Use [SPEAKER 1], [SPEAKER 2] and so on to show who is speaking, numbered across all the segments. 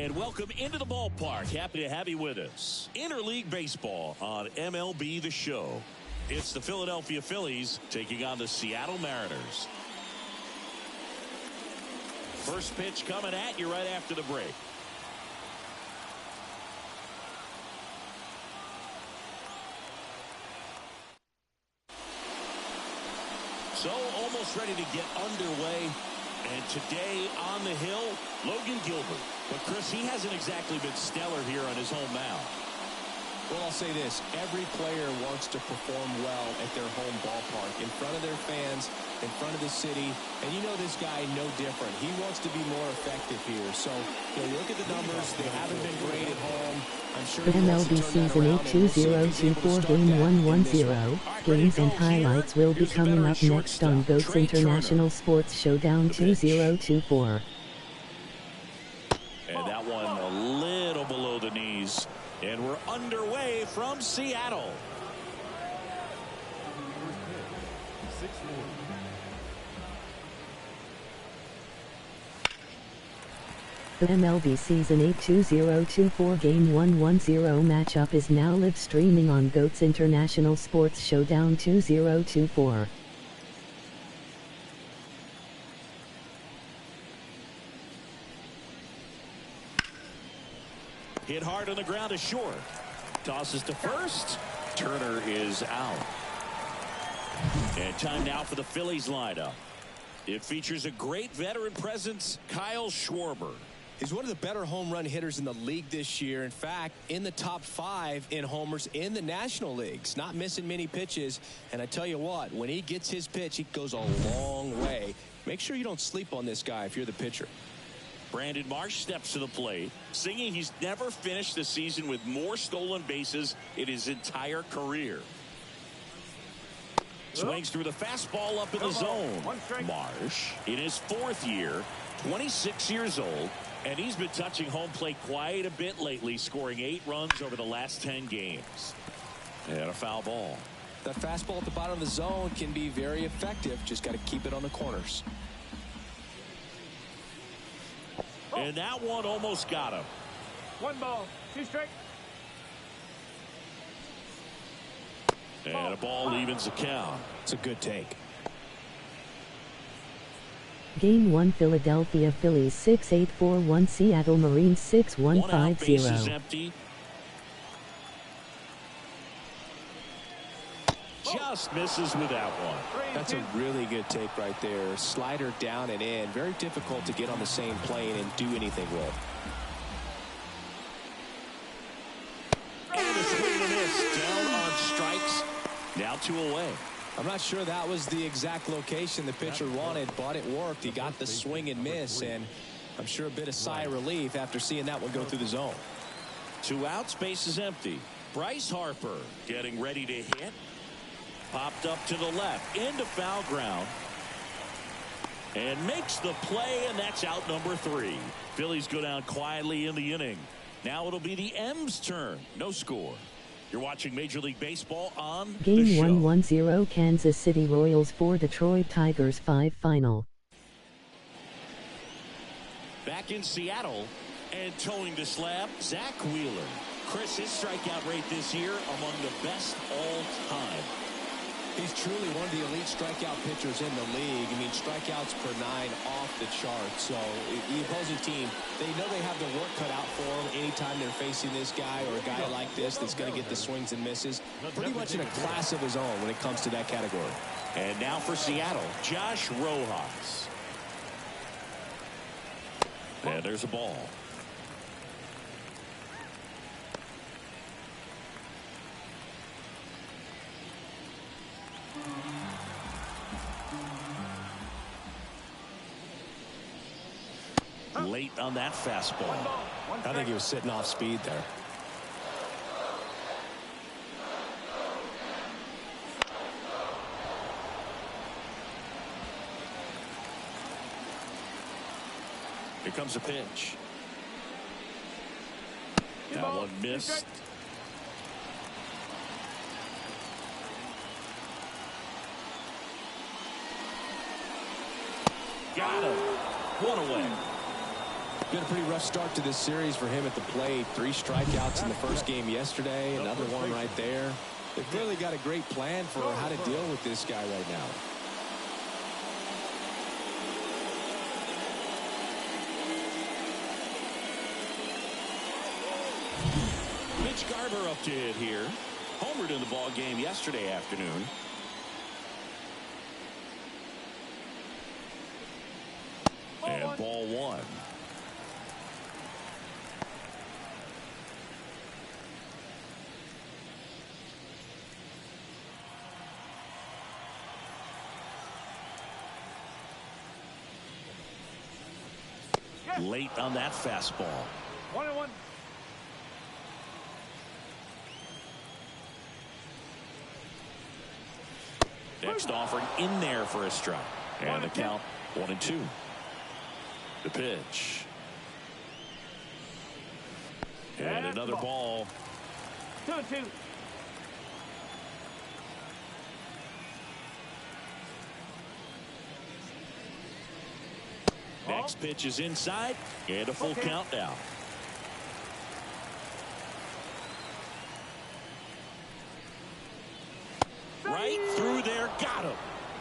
[SPEAKER 1] And welcome into the ballpark. Happy to have you with us. Interleague baseball on MLB The Show. It's the Philadelphia Phillies taking on the Seattle Mariners. First pitch coming at you right after the break. So almost ready to get underway. And today on the hill, Logan Gilbert. But Chris, he hasn't exactly been stellar here on his home mound.
[SPEAKER 2] Well, I'll say this. Every player wants to perform well at their home ballpark, in front of their fans, in front of the city. And you know this guy no different. He wants to be more effective here. So, look at the numbers. They haven't been great at home. I'm sure
[SPEAKER 3] MLB season 8 2024 game 110. Games and highlights will be coming up next on GOAT's International Sports Showdown 2024.
[SPEAKER 1] And that one a little below the knees. And we're underway from Seattle.
[SPEAKER 3] The MLB Season 8 2024 Game 110 matchup is now live streaming on GOAT's International Sports Showdown 2024.
[SPEAKER 1] Hit hard on the ground to short. Tosses to first. Turner is out. And time now for the Phillies lineup. It features a great veteran presence, Kyle Schwarber.
[SPEAKER 2] He's one of the better home run hitters in the league this year. In fact, in the top 5 in homers in the National Leagues. Not missing many pitches. And I tell you what, when he gets his pitch, he goes a long way. Make sure you don't sleep on this guy if you're the pitcher.
[SPEAKER 1] Brandon Marsh steps to the plate, singing he's never finished the season with more stolen bases in his entire career. Swings through the fastball up in the zone. Marsh, in his 4th year, 26 years old, and he's been touching home plate quite a bit lately, scoring 8 runs over the last 10 games. And a foul ball.
[SPEAKER 2] That fastball at the bottom of the zone can be very effective. Just got to keep it on the corners.
[SPEAKER 1] And that one almost got him.
[SPEAKER 4] 1 ball, 2 strikes.
[SPEAKER 1] And a ball evens the count.
[SPEAKER 2] It's a good take.
[SPEAKER 3] Game 1 Philadelphia Phillies 6-8-4-1 Seattle Mariners 6-1-5-0.
[SPEAKER 1] 1 out, base is empty. Just misses with that one.
[SPEAKER 2] That's a really good take right there. Slider down and in. Very difficult to get on the same plane and do anything with.
[SPEAKER 1] And a swing and a miss. Down on strikes. Now 2 away.
[SPEAKER 2] I'm not sure that was the exact location the pitcher wanted, but it worked. He got the swing and miss, and I'm sure a bit of sigh of relief after seeing that one go through the zone.
[SPEAKER 1] 2 outs, base is empty. Bryce Harper getting ready to hit. Popped up to the left into foul ground. And makes the play, and that's out number 3. Phillies go down quietly in the inning. Now it'll be the M's turn. No score. You're watching Major League Baseball on
[SPEAKER 3] Game
[SPEAKER 1] The Show.
[SPEAKER 3] 110 Kansas City Royals 4 Detroit Tigers 5 final.
[SPEAKER 1] Back in Seattle and towing the slab, Zach Wheeler. Chris, his strikeout rate this year among the best all time.
[SPEAKER 2] He's truly one of the elite strikeout pitchers in the league. I mean, strikeouts per 9 off the chart. So the opposing team, they know they have their work cut out for them anytime they're facing this guy or a guy like this that's going to get the swings and misses. Pretty much in a class of his own when it comes to that category.
[SPEAKER 1] And now for Seattle, Josh Rojas. And there's a ball. Late on that fastball.
[SPEAKER 2] I think he was sitting off speed there.
[SPEAKER 1] Here comes a pitch. That one missed. Got him. One away.
[SPEAKER 2] Been a pretty rough start to this series for him at the plate. 3 strikeouts in the first game yesterday. Another one right there. They've clearly got a great plan for how to deal with this guy right now.
[SPEAKER 1] Mitch Garver up to hit here. Homered in the ball game yesterday afternoon. And ball 1. Late on that fastball.
[SPEAKER 4] 1-1.
[SPEAKER 1] Next offering in there for a strike. And the count 1-2. The pitch. And another ball.
[SPEAKER 4] 2-2.
[SPEAKER 1] Next pitch is inside, and a full count now. Right through there, got him.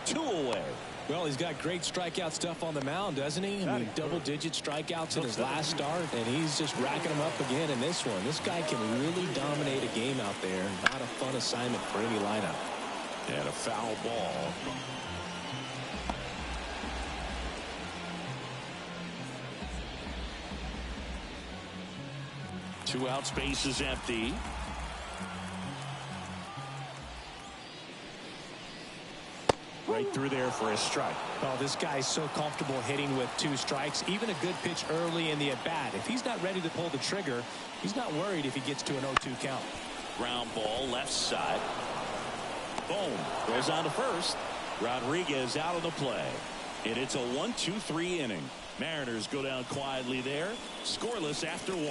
[SPEAKER 1] 2 away.
[SPEAKER 2] Well, he's got great strikeout stuff on the mound, doesn't he? I mean, double-digit strikeouts in his last start, and he's just racking them up again in this one. This guy can really dominate a game out there. Not a fun assignment for any lineup.
[SPEAKER 1] And a foul ball. Two out, space is empty. Right through there for a strike.
[SPEAKER 2] Oh, this guy's so comfortable hitting with 2 strikes. Even a good pitch early in the at-bat. If he's not ready to pull the trigger, he's not worried if he gets to an 0-2 count.
[SPEAKER 1] Ground ball, left side. Boom. Goes on to first. Rodriguez out of the play. And it's a 1-2-3 inning. Mariners go down quietly there. Scoreless after 1.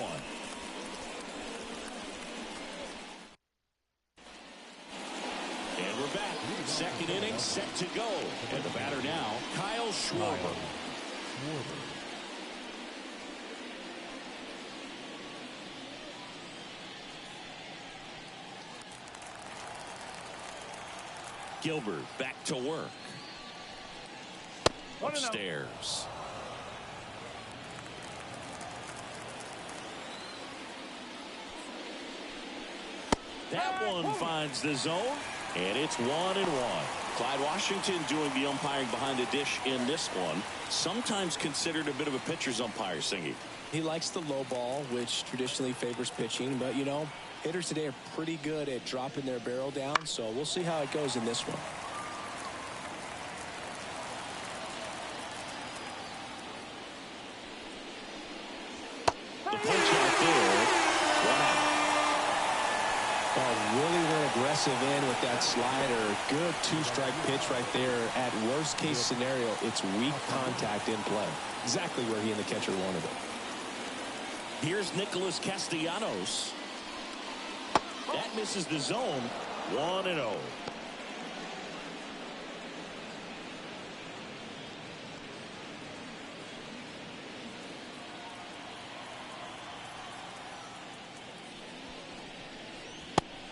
[SPEAKER 1] And we're back. Second inning set to go. And the batter now, Kyle Schwarber. Gilbert back to work. Upstairs. That one finds the zone, and it's 1-1. Clyde Washington doing the umpiring behind the dish in this one. Sometimes considered a bit of a pitcher's umpire, Singy.
[SPEAKER 2] He likes the low ball, which traditionally favors pitching, but you know, hitters today are pretty good at dropping their barrel down, so we'll see how it goes in this one.
[SPEAKER 1] The punch out there. Wow.
[SPEAKER 2] Really went aggressive in with that slider. Good 2-strike pitch right there. At worst case scenario, it's weak contact in play. Exactly where he and the catcher wanted it.
[SPEAKER 1] Here's Nicholas Castellanos. That misses the zone. 1-0.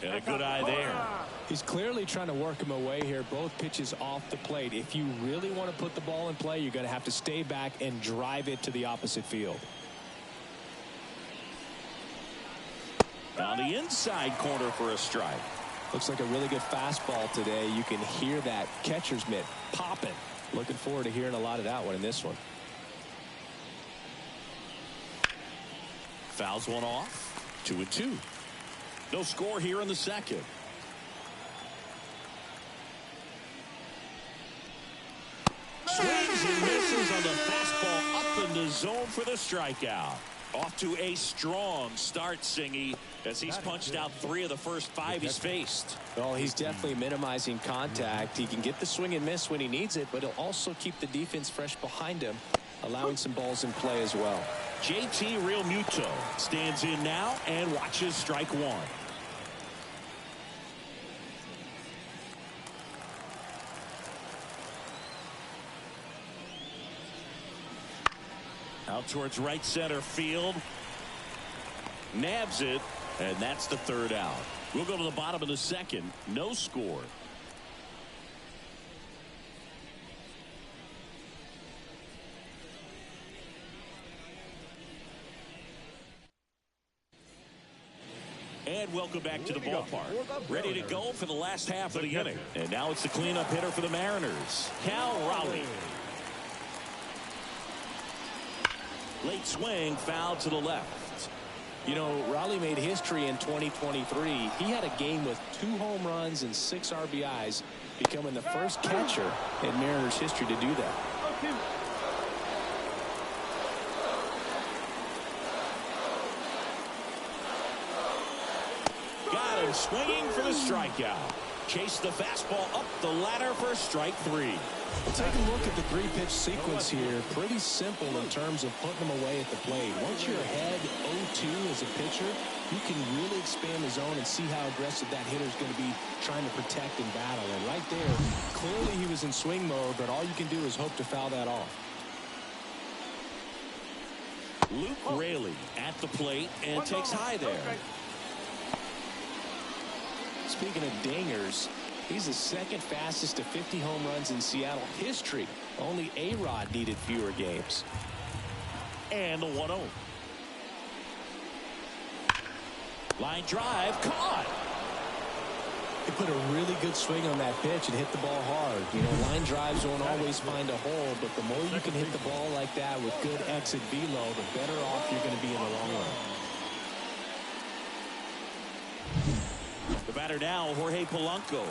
[SPEAKER 1] And a good eye there.
[SPEAKER 2] He's clearly trying to work him away here. Both pitches off the plate. If you really want to put the ball in play, you're going to have to stay back and drive it to the opposite field.
[SPEAKER 1] On the inside corner for a strike.
[SPEAKER 2] Looks like a really good fastball today. You can hear that catcher's mitt popping. Looking forward to hearing a lot of that one in this one.
[SPEAKER 1] Fouls one off. 2-2. No score here in the second. Swings and misses on the fastball up in the zone for the strikeout. Off to a strong start, Singy, as he's punched out 3 of the first 5 he's faced.
[SPEAKER 2] Well, he's definitely minimizing contact. He can get the swing and miss when he needs it, but he'll also keep the defense fresh behind him, allowing some balls in play as well.
[SPEAKER 1] JT Realmuto stands in now and watches strike 1. Out towards right center field. Nabs it, and that's the third out. We'll go to the bottom of the second. No score. And welcome back to the ballpark. Ready to go for the last half of the inning. And now it's the cleanup hitter for the Mariners, Cal Raleigh. Late swing, foul to the left.
[SPEAKER 2] You know, Raleigh made history in 2023. He had a game with 2 home runs and 6 RBIs, becoming the first catcher in Mariners history to do that.
[SPEAKER 1] Got him swinging for the strikeout. Chased the fastball up the ladder for strike 3.
[SPEAKER 2] Well, take a look at the 3-pitch sequence here. Pretty simple in terms of putting them away at the plate. Once you're ahead 0-2 as a pitcher, you can really expand the zone and see how aggressive that hitter is going to be trying to protect and battle. And right there, clearly he was in swing mode, but all you can do is hope to foul that off.
[SPEAKER 1] Luke Raley at the plate and takes high there.
[SPEAKER 2] Speaking of dingers, he's the second fastest to 50 home runs in Seattle history. Only A-Rod needed fewer games.
[SPEAKER 1] And the 1-0. Line drive, caught.
[SPEAKER 2] He put a really good swing on that pitch and hit the ball hard. You know, line drives won't always find a hole, but the more you can hit the ball like that with good exit velo, the better off you're going to be in the long run.
[SPEAKER 1] The batter now, Jorge Polanco.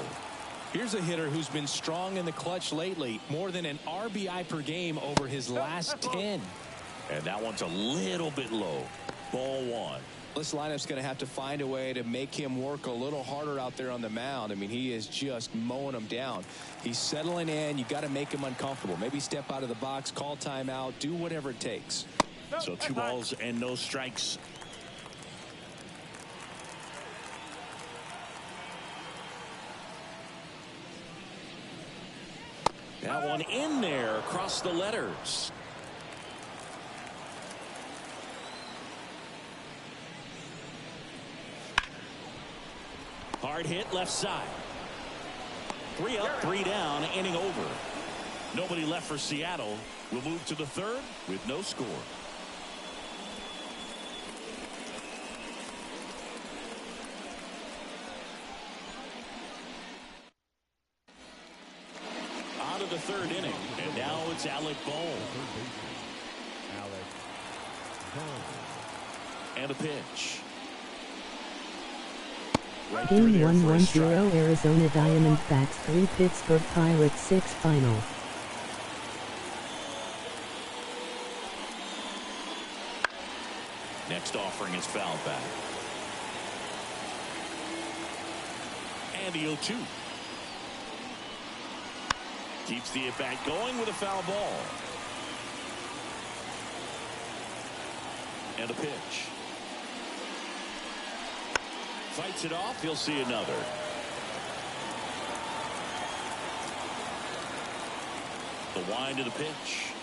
[SPEAKER 2] Here's a hitter who's been strong in the clutch lately. More than an RBI per game over his last 10.
[SPEAKER 1] And that one's a little bit low. Ball 1.
[SPEAKER 2] This lineup's going to have to find a way to make him work a little harder out there on the mound. I mean, he is just mowing them down. He's settling in. You got to make him uncomfortable. Maybe step out of the box, call timeout, do whatever it takes.
[SPEAKER 1] So 2 balls and no strikes. That one in there across the letters. Hard hit left side. 3 up, 3 down, inning over. Nobody left for Seattle. We'll move to the third with no score. Out of the third inning, and now it's Alec Bohm. And a pitch. Right
[SPEAKER 3] Game 1-1-0 Arizona Diamondbacks 3 Pittsburgh Pirates 6 final.
[SPEAKER 1] Next offering is fouled back. And the 0-2. Keeps the at-bat going with a foul ball. And a pitch. Fights it off. He'll see another. The wind of the pitch.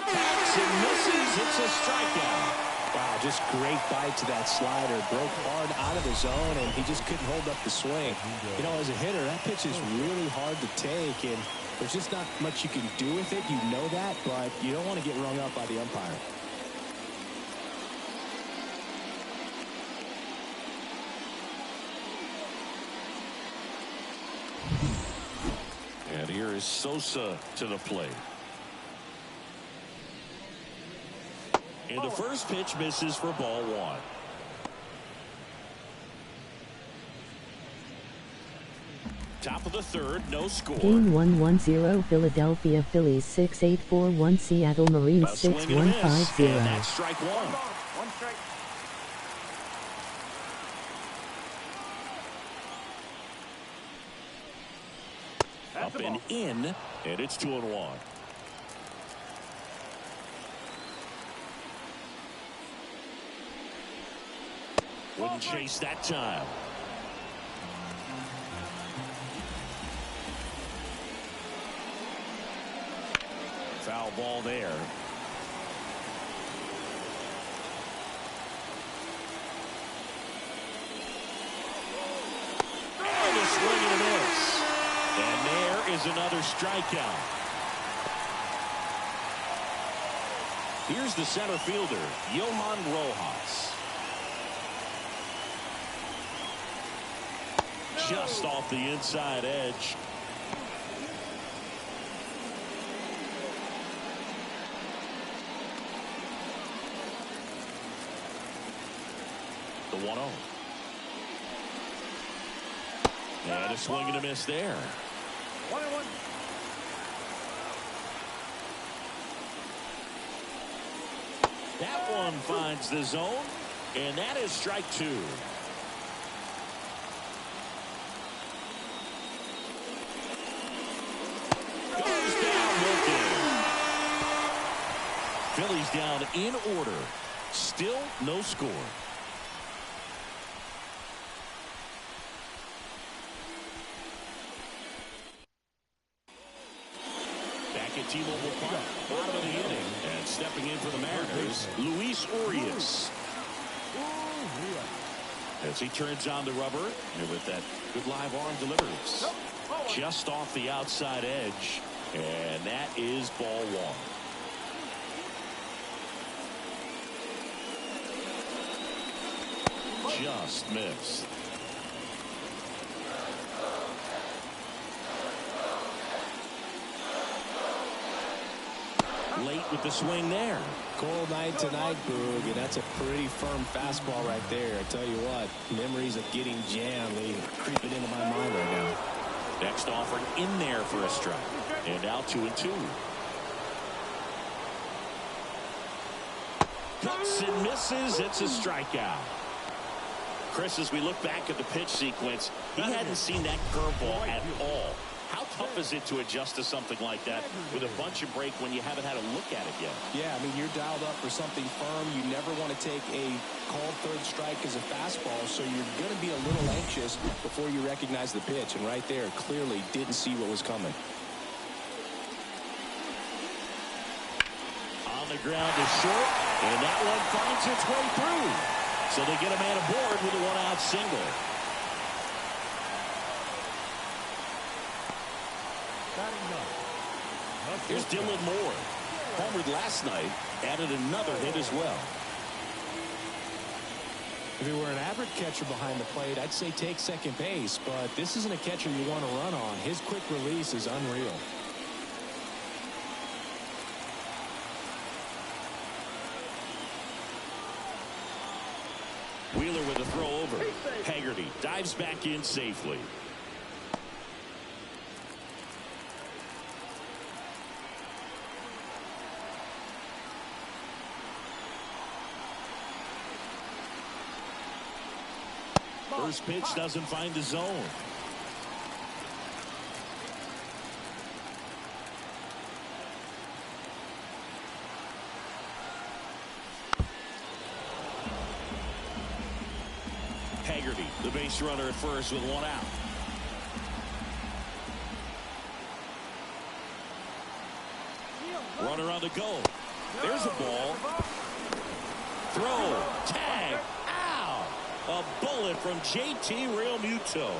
[SPEAKER 1] Backs and misses. It's a strikeout.
[SPEAKER 2] Wow, just great bite to that slider. Broke hard out of the zone, and he just couldn't hold up the swing. You know, as a hitter, that pitch is really hard to take, and there's just not much you can do with it. You know that, but you don't want to get rung up by the umpire.
[SPEAKER 1] And here is Sosa to the plate. And the first pitch misses for ball 1. Top of the third, no score.
[SPEAKER 3] Game 1-1-0 Philadelphia Phillies 6-8-4-1 Seattle Mariners 6-1-5-0.
[SPEAKER 1] And that's strike 1.
[SPEAKER 4] One strike.
[SPEAKER 1] Up and in, and it's 2-1. Wouldn't chase that time. Foul ball there. And a swing and a miss. And there is another strikeout. Here's the center fielder, Johan Rojas. Just off the inside edge. The 1-0. And a swing and a miss there.
[SPEAKER 4] 1-1.
[SPEAKER 1] That one finds the zone, and that is strike 2. Goes down looking. Phillies down in order. Still no score. Back at T-Mobile Park, bottom of the inning, and stepping in for the Mariners, Luis Urias. As he turns on the rubber, and with that good live arm delivers. Just off the outside edge, and that is ball 1. Just missed. Late with the swing there.
[SPEAKER 2] Cold night tonight, Boog, and that's a pretty firm fastball right there. I tell you what, memories of getting jammed, they creeping into my mind right now.
[SPEAKER 1] Next offering in there for a strike. And now 2-2. Cuts and misses. It's a strikeout. Chris, as we look back at the pitch sequence, he hadn't seen that curveball at all. How tough is it to adjust to something like that with a bunch of break when you haven't had a look at it yet?
[SPEAKER 2] Yeah, I mean, you're dialed up for something firm. You never want to take a called third strike as a fastball, so you're going to be a little anxious before you recognize the pitch. And right there, clearly didn't see what was coming.
[SPEAKER 1] On the ground is short, and that one finds its way through. So they get a man aboard with a one-out single. Here's Dylan Moore. Homered last night, added another hit as well.
[SPEAKER 2] If he were an average catcher behind the plate, I'd say take second base, but this isn't a catcher you want to run on. His quick release is unreal.
[SPEAKER 1] Wheeler with a throw over. Haggerty dives back in safely. First pitch doesn't find the zone. Haggerty, the base runner at first with one out. Runner on the go. There's a ball. Throw. Tag. Ow. A bullet from JT Realmuto.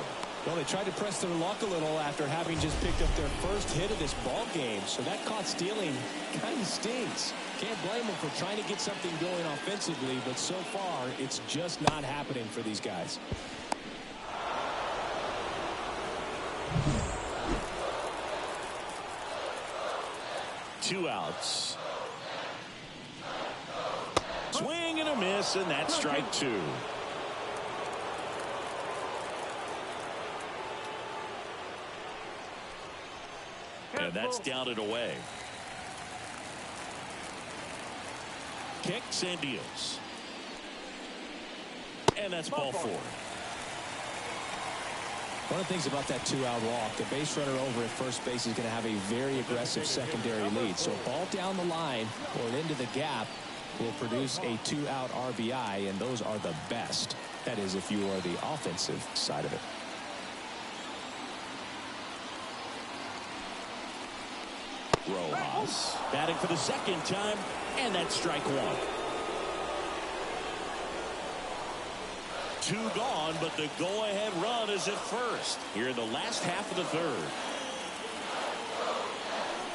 [SPEAKER 2] Well, they tried to press their luck a little after having just picked up their first hit of this ball game. So that caught stealing kind of stings. Can't blame them for trying to get something going offensively, but so far it's just not happening for these guys.
[SPEAKER 1] Two outs. Swing and a miss, and that's strike 2. And that's down and away. Kicks and deals. And that's ball 4.
[SPEAKER 2] One of the things about that 2-out walk, the base runner over at first base is going to have a very aggressive secondary lead. So a ball down the line or into the gap will produce a 2-out RBI, and those are the best. That is, if you are the offensive side of it.
[SPEAKER 1] Rojas batting for the second time, and that's strike one. Two gone, but the go-ahead run is at first here in the last half of the third.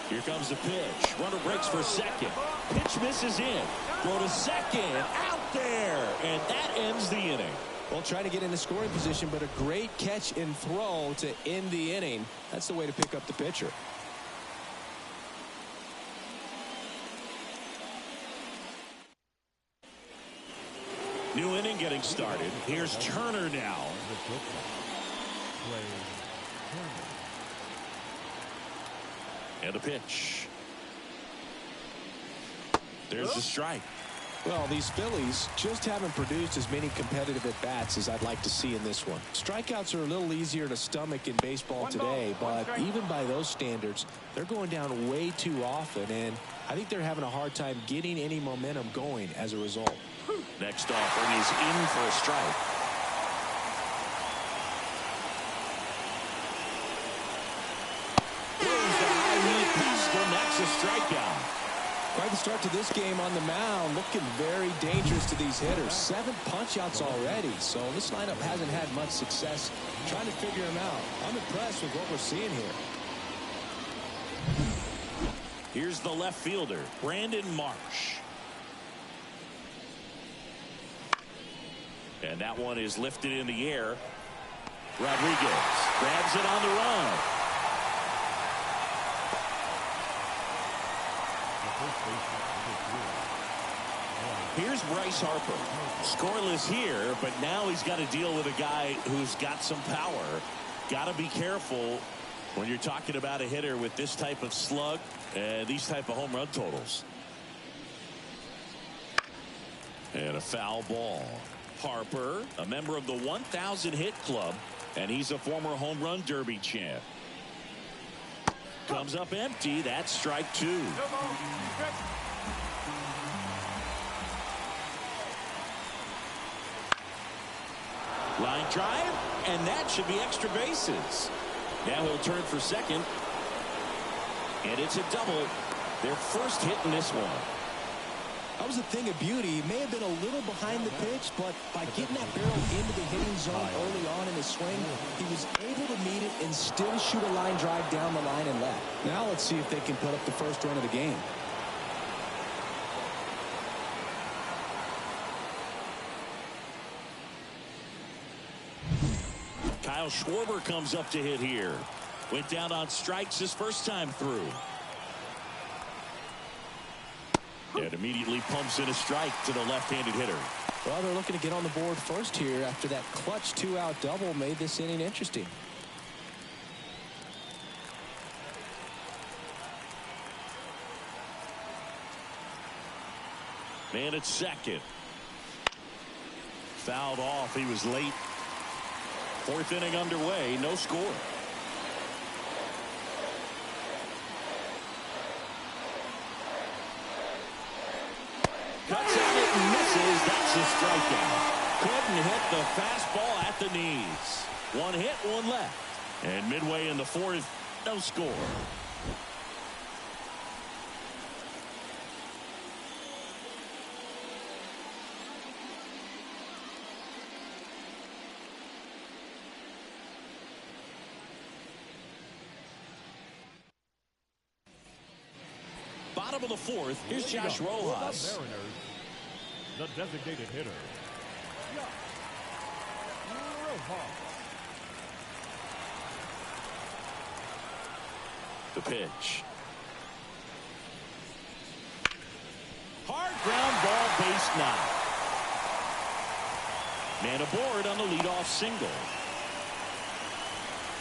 [SPEAKER 1] Here comes the pitch. Runner breaks for second. Pitch misses in. Throw to second. Out there. And that ends the inning.
[SPEAKER 2] Well, trying to get into scoring position, but a great catch and throw to end the inning. That's the way to pick up the pitcher.
[SPEAKER 1] New inning getting started. Here's Turner now. And a pitch. There's the strike.
[SPEAKER 2] Well, these Phillies just haven't produced as many competitive at-bats as I'd like to see in this one. Strikeouts are a little easier to stomach in baseball today, but even by those standards, they're going down way too often, and I think they're having a hard time getting any momentum going as a result.
[SPEAKER 1] Next offering is in for a strike. Throws the high knee past him. That's a strikeout.
[SPEAKER 2] Quite the start to this game on the mound. Looking very dangerous to these hitters. 7 punch-outs already, so this lineup hasn't had much success trying to figure him out. I'm impressed with what we're seeing here.
[SPEAKER 1] Here's the left fielder, Brandon Marsh. And that one is lifted in the air. Rodriguez grabs it on the run. Here's Bryce Harper. Scoreless here, but now he's got to deal with a guy who's got some power. Got to be careful when you're talking about a hitter with this type of slug and these type of home run totals. And a foul ball. Harper, a member of the 1,000 hit club, and he's a former home run derby champ. Comes up empty. That's strike two. Line drive, and that should be extra bases. Now he'll turn for second, and it's a double. Their first hit in this one.
[SPEAKER 2] That was a thing of beauty. He may have been a little behind the pitch, but by getting that barrel into the hitting zone early on in his swing, he was able to meet it and still shoot a line drive down the line and left. Now let's see if they can put up the first run of the game.
[SPEAKER 1] Kyle Schwarber comes up to hit here. Went down on strikes his first time through. And immediately pumps in a strike to the left-handed hitter.
[SPEAKER 2] Well, they're looking to get on the board first here after that clutch 2-out double made this inning interesting.
[SPEAKER 1] Man at second. Fouled off. He was late. Fourth inning underway. No score. Cuts at it and misses. That's a strikeout. Couldn't hit the fastball at the knees. One hit, one left. And midway in the fourth, no score. Bottom of the fourth, here's Josh Rojas.
[SPEAKER 4] Mariners, the designated hitter, Rojas.
[SPEAKER 1] The pitch. Hard ground ball, base knock. Man aboard on the leadoff single.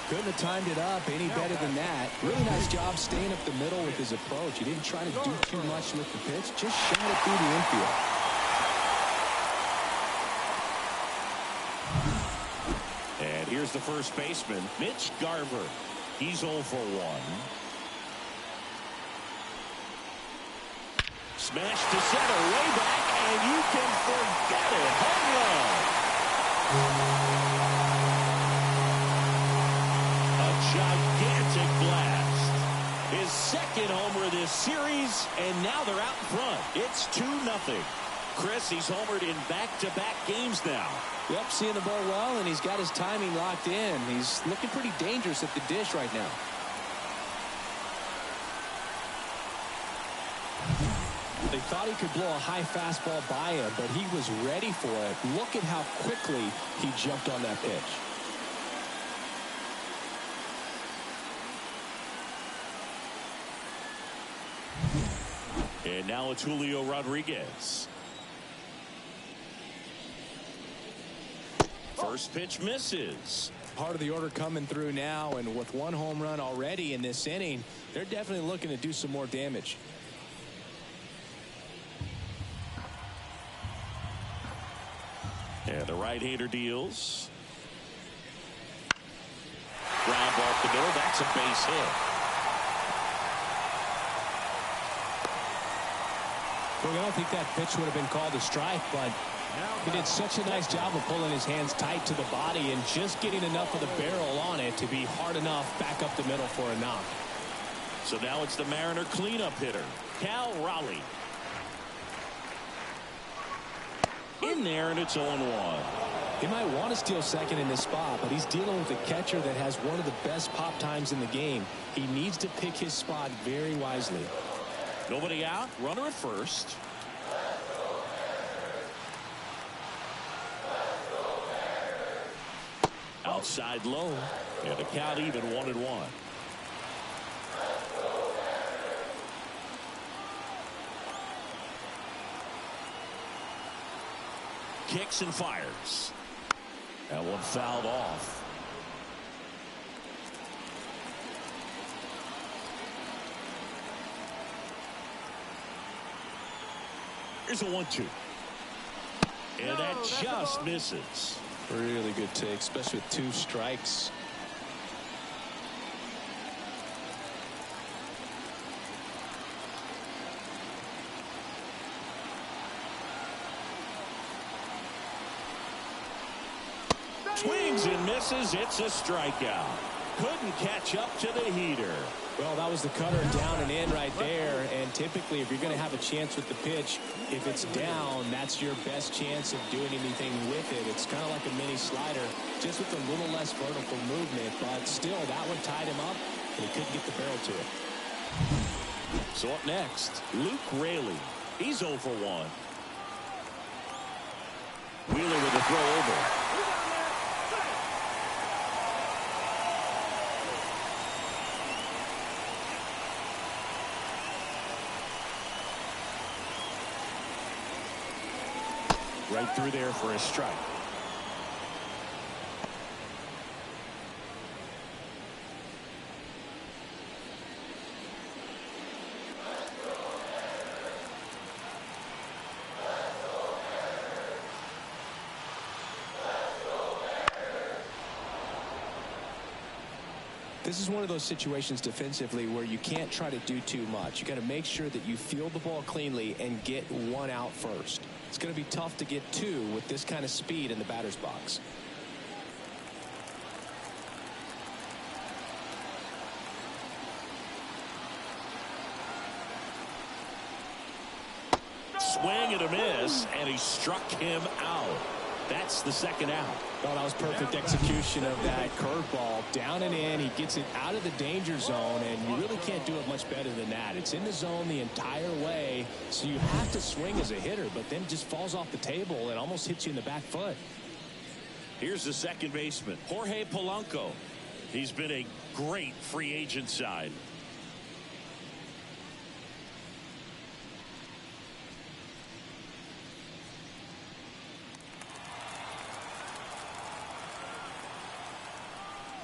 [SPEAKER 2] Couldn't have timed it up any better than that. Really nice job staying up the middle with his approach. He didn't try to do too much with the pitch. Just shot it through the infield.
[SPEAKER 1] And here's the first baseman, Mitch Garver. He's 0 for 1. Smash to center, way back, and you can forget it. Home run. A gigantic blast. His second second homer of this series, and now they're out in front. It's 2-0. Chris, he's homered in back-to-back games now.
[SPEAKER 2] Yep, seeing the ball well, and he's got his timing locked in. He's looking pretty dangerous at the dish right now. They thought he could blow a high fastball by him, but he was ready for it. Look at how quickly he jumped on that pitch.
[SPEAKER 1] And now it's Julio Rodriguez. First pitch misses.
[SPEAKER 2] Part of the order coming through now, and with one home run already in this inning, they're definitely looking to do some more damage.
[SPEAKER 1] And the right-hander deals. Ground ball up the middle. That's a base hit.
[SPEAKER 2] Well, I don't think that pitch would have been called a strike, but he did such a nice job of pulling his hands tight to the body and just getting enough of the barrel on it to be hard enough back up the middle for a knock.
[SPEAKER 1] So now it's the Mariner cleanup hitter, Cal Raleigh. In there, and it's 0-1.
[SPEAKER 2] He might want to steal second in this spot, but he's dealing with a catcher that has one of the best pop times in the game. He needs to pick his spot very wisely.
[SPEAKER 1] Nobody out, runner at first. Outside low, and the count even 1-1. Kicks and fires. That one fouled off. Here's a 1-2. And that just misses.
[SPEAKER 2] Really good take, especially with 2 strikes.
[SPEAKER 1] Swings and misses. It's a strikeout. Couldn't catch up to the heater.
[SPEAKER 2] Well, that was the cutter down and in right there. And typically, if you're going to have a chance with the pitch, if it's down, that's your best chance of doing anything with it. It's kind of like a mini slider, just with a little less vertical movement. But still, that one tied him up, and he couldn't get the barrel to it.
[SPEAKER 1] So up next, Luke Raley. He's 0 for 1. Wheeler with a throw over. Right through there for a strike.
[SPEAKER 2] This is one of those situations defensively where you can't try to do too much. You got to make sure that you field the ball cleanly and get one out first. It's going to be tough to get 2 with this kind of speed in the batter's box.
[SPEAKER 1] Swing and a miss, and he struck him out. That's the second out.
[SPEAKER 2] Oh, that was perfect execution of that curveball. Down and in, he gets it out of the danger zone, and you really can't do it much better than that. It's in the zone the entire way, so you have to swing as a hitter, but then it just falls off the table and almost hits you in the back foot.
[SPEAKER 1] Here's the second baseman, Jorge Polanco. He's been a great free agent side.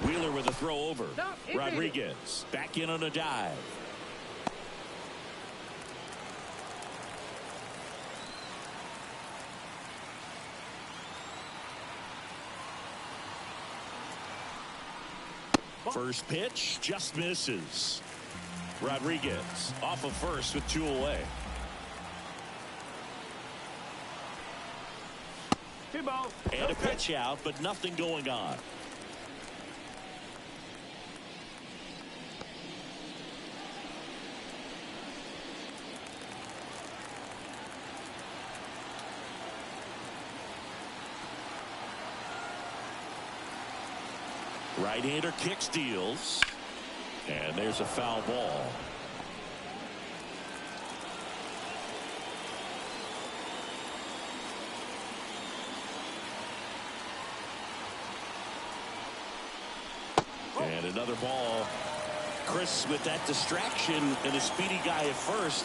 [SPEAKER 1] Wheeler with a throw over. Rodriguez back in on a dive. First pitch just misses. Rodriguez off of first with 2 away. And a pitch out, but nothing going on. Right-hander kick steals. And there's a foul ball. And another ball. Chris, with that distraction and a speedy guy at first,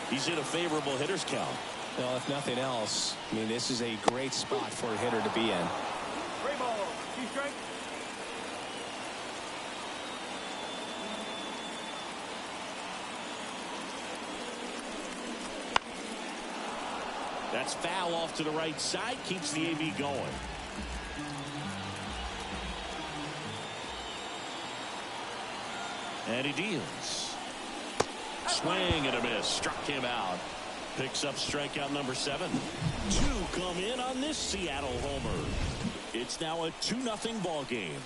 [SPEAKER 1] he's in a favorable hitter's count.
[SPEAKER 2] Well, if nothing else, I mean, this is a great spot for a hitter to be in.
[SPEAKER 4] Three ball. Two strike.
[SPEAKER 1] That's foul off to the right side. Keeps the AB going. And he deals. Swing and a miss. Struck him out. Picks up strikeout number 7. 2 come in on this Seattle homer. It's now a 2-0 ball game.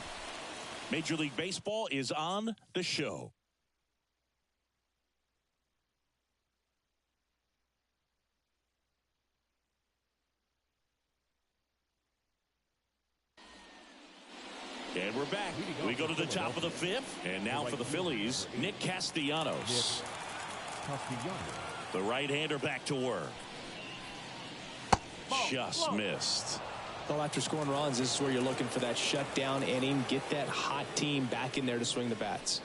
[SPEAKER 1] Major League Baseball is on the show. And we're back. We go to the top of the 5th. And now for the Phillies, Nick Castellanos. The right-hander back to work. Just missed.
[SPEAKER 2] Well, after scoring runs, this is where you're looking for that shutdown inning. Get that hot team back in there to swing the bats.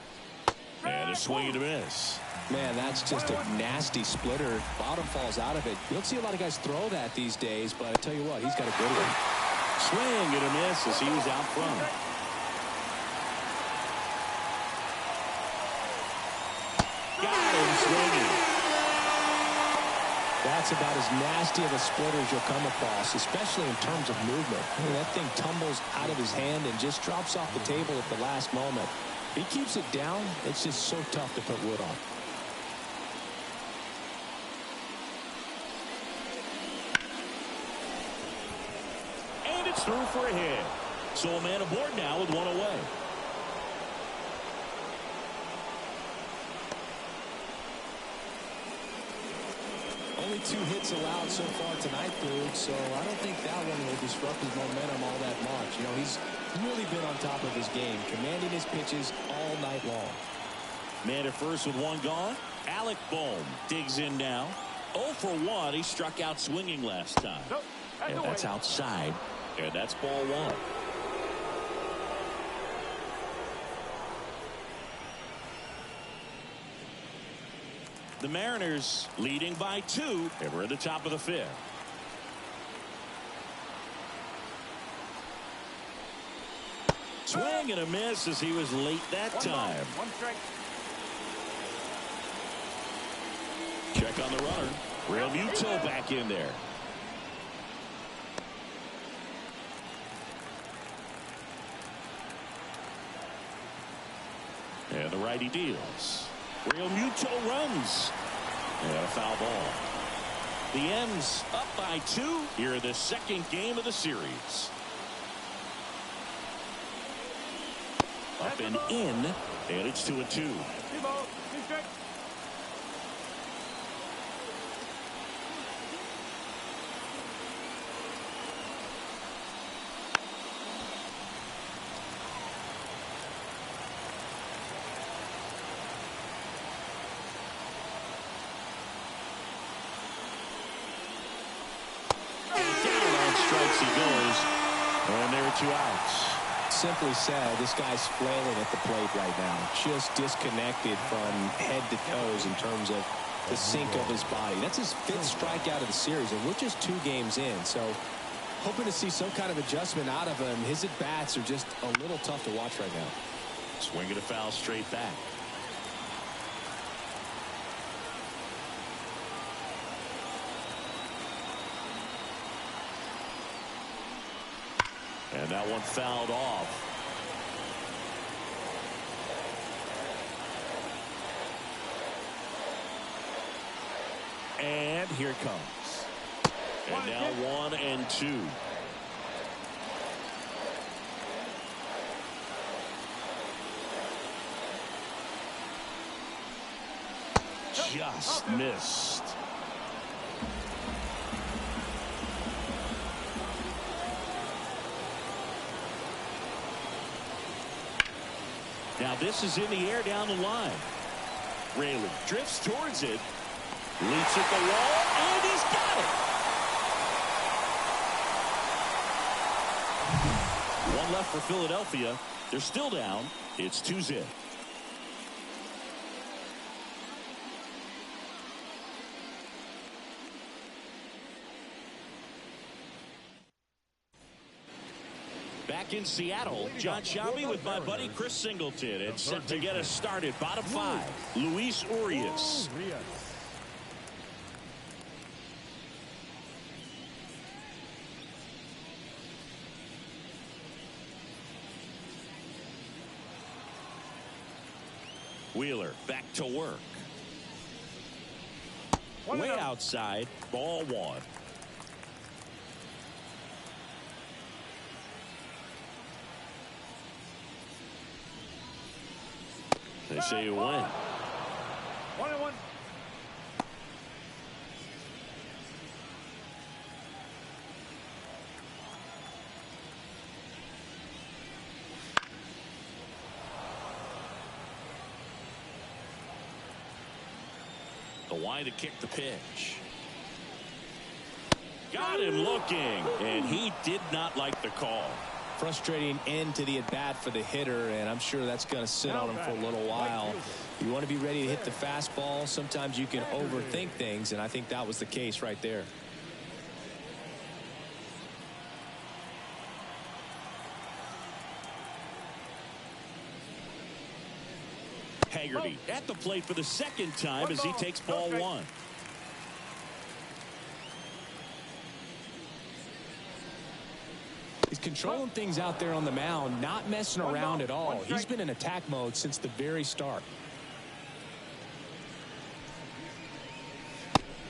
[SPEAKER 1] And a swing and a miss.
[SPEAKER 2] Man, that's just a nasty splitter. Bottom falls out of it. You don't see a lot of guys throw that these days, but I tell you what, he's got a good one.
[SPEAKER 1] Swing and a miss as he was out front. Got him swinging.
[SPEAKER 2] That's about as nasty of a splitter as you'll come across, especially in terms of movement. I mean, that thing tumbles out of his hand and just drops off the table at the last moment. If he keeps it down, it's just so tough to put wood on.
[SPEAKER 1] And it's through for a hit. So a man aboard now with 1 away.
[SPEAKER 2] Only 2 hits allowed so far tonight, Boog, so I don't think that one will disrupt his momentum all that much. You know, he's really been on top of his game, commanding his pitches all night long.
[SPEAKER 1] Man at first with 1 gone. Alec Bohm digs in now. 0 for 1. He struck out swinging last time. And that's outside. And that's ball 1. The Mariners leading by 2, and we're at the top of the 5th. Swing and a miss as he was late that time.
[SPEAKER 4] 1 strike.
[SPEAKER 1] Check on the runner. Real Muto back in there. And the righty deals. Real Muto runs. And a foul ball. The M's up by 2 here in the second game of the series. Up and in, and it's 2-2.
[SPEAKER 4] 2 ball. 2 strike.
[SPEAKER 1] Strikes he goes, and there are 2 outs.
[SPEAKER 2] Simply said, this guy's flailing at the plate right now, just disconnected from head to toes in terms of the sink of his body. That's his 5th strikeout of the series, and we're just 2 games in, so hoping to see some kind of adjustment out of him. His at-bats are just a little tough to watch right now.
[SPEAKER 1] Swinging a foul straight back. And that one fouled off. And here it comes. And now 1 and 2. Just missed. Now this is in the air down the line. Rayleigh drifts towards it. Leaps at the wall, and he's got it. One left for Philadelphia. They're still down. It's 2-0. Back in Seattle, John Shelby with my buddy Chris Singleton. And set to get us started. Bottom 5, Luis Urias. Wheeler back to work. Way outside, ball 1. They say you win.
[SPEAKER 4] 1-1.
[SPEAKER 1] The wide to kick the pitch. Got him looking, and he did not like the call.
[SPEAKER 2] Frustrating end to the at-bat for the hitter, and I'm sure that's going to sit on him for a little while. You want to be ready to hit the fastball. Sometimes you can overthink things, and I think that was the case right there.
[SPEAKER 1] Haggerty at the plate for the second time as he takes ball 1.
[SPEAKER 2] He's controlling things out there on the mound, not messing around at all. He's been in attack mode since the very start.